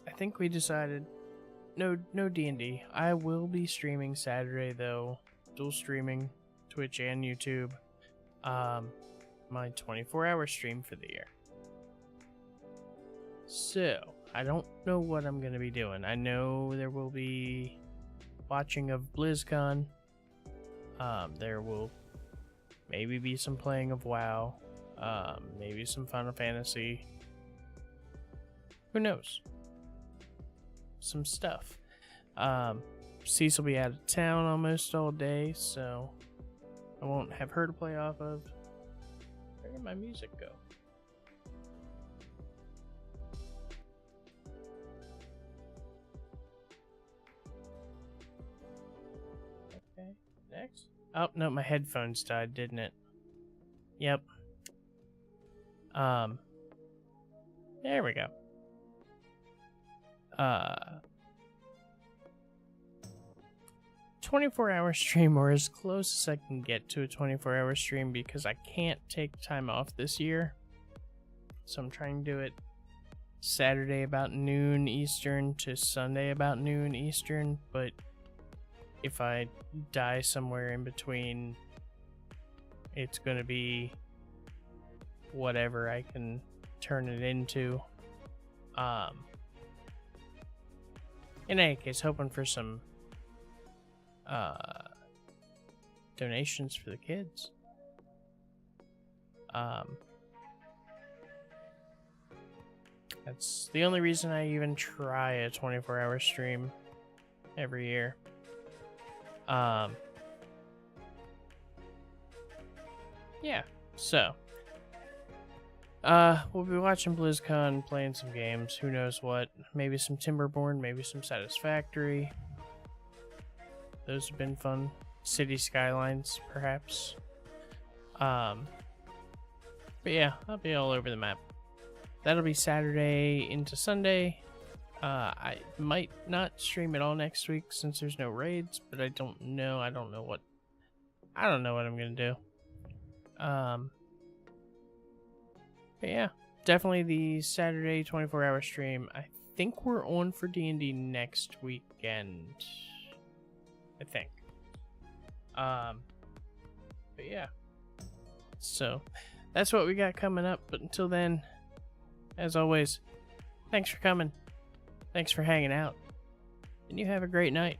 I think we decided no D&D. I will be streaming Saturday though, dual streaming Twitch and YouTube. My 24-hour stream for the year. So, I don't know what I'm going to be doing. I know there will be watching of BlizzCon. There will maybe be some playing of WoW. Maybe some Final Fantasy. Who knows? Some stuff. Cease will be out of town almost all day, so I won't have her to play off of. Where did my music go? Okay, next. Oh, no, my headphones died, didn't it? Yep. There we go. 24-hour stream, or as close as I can get to a 24-hour stream, because I can't take time off this year. So I'm trying to do it Saturday about noon Eastern to Sunday about noon Eastern, but if I die somewhere in between, it's going to be whatever I can turn it into. In any case, hoping for some donations for the kids. That's the only reason I even try a 24-hour stream every year. Yeah, so we'll be watching BlizzCon, playing some games, who knows what, maybe some Timberborn, maybe some Satisfactory. Those have been fun. City Skylines, perhaps. But yeah, I'll be all over the map. That'll be Saturday into Sunday. I might not stream at all next week since there's no raids, but I don't know. I don't know what I'm gonna do. But yeah, definitely the Saturday 24-hour stream. I think we're on for D&D next weekend. I think. But yeah. So, that's what we got coming up. But until then, as always, thanks for coming. Thanks for hanging out. And you have a great night.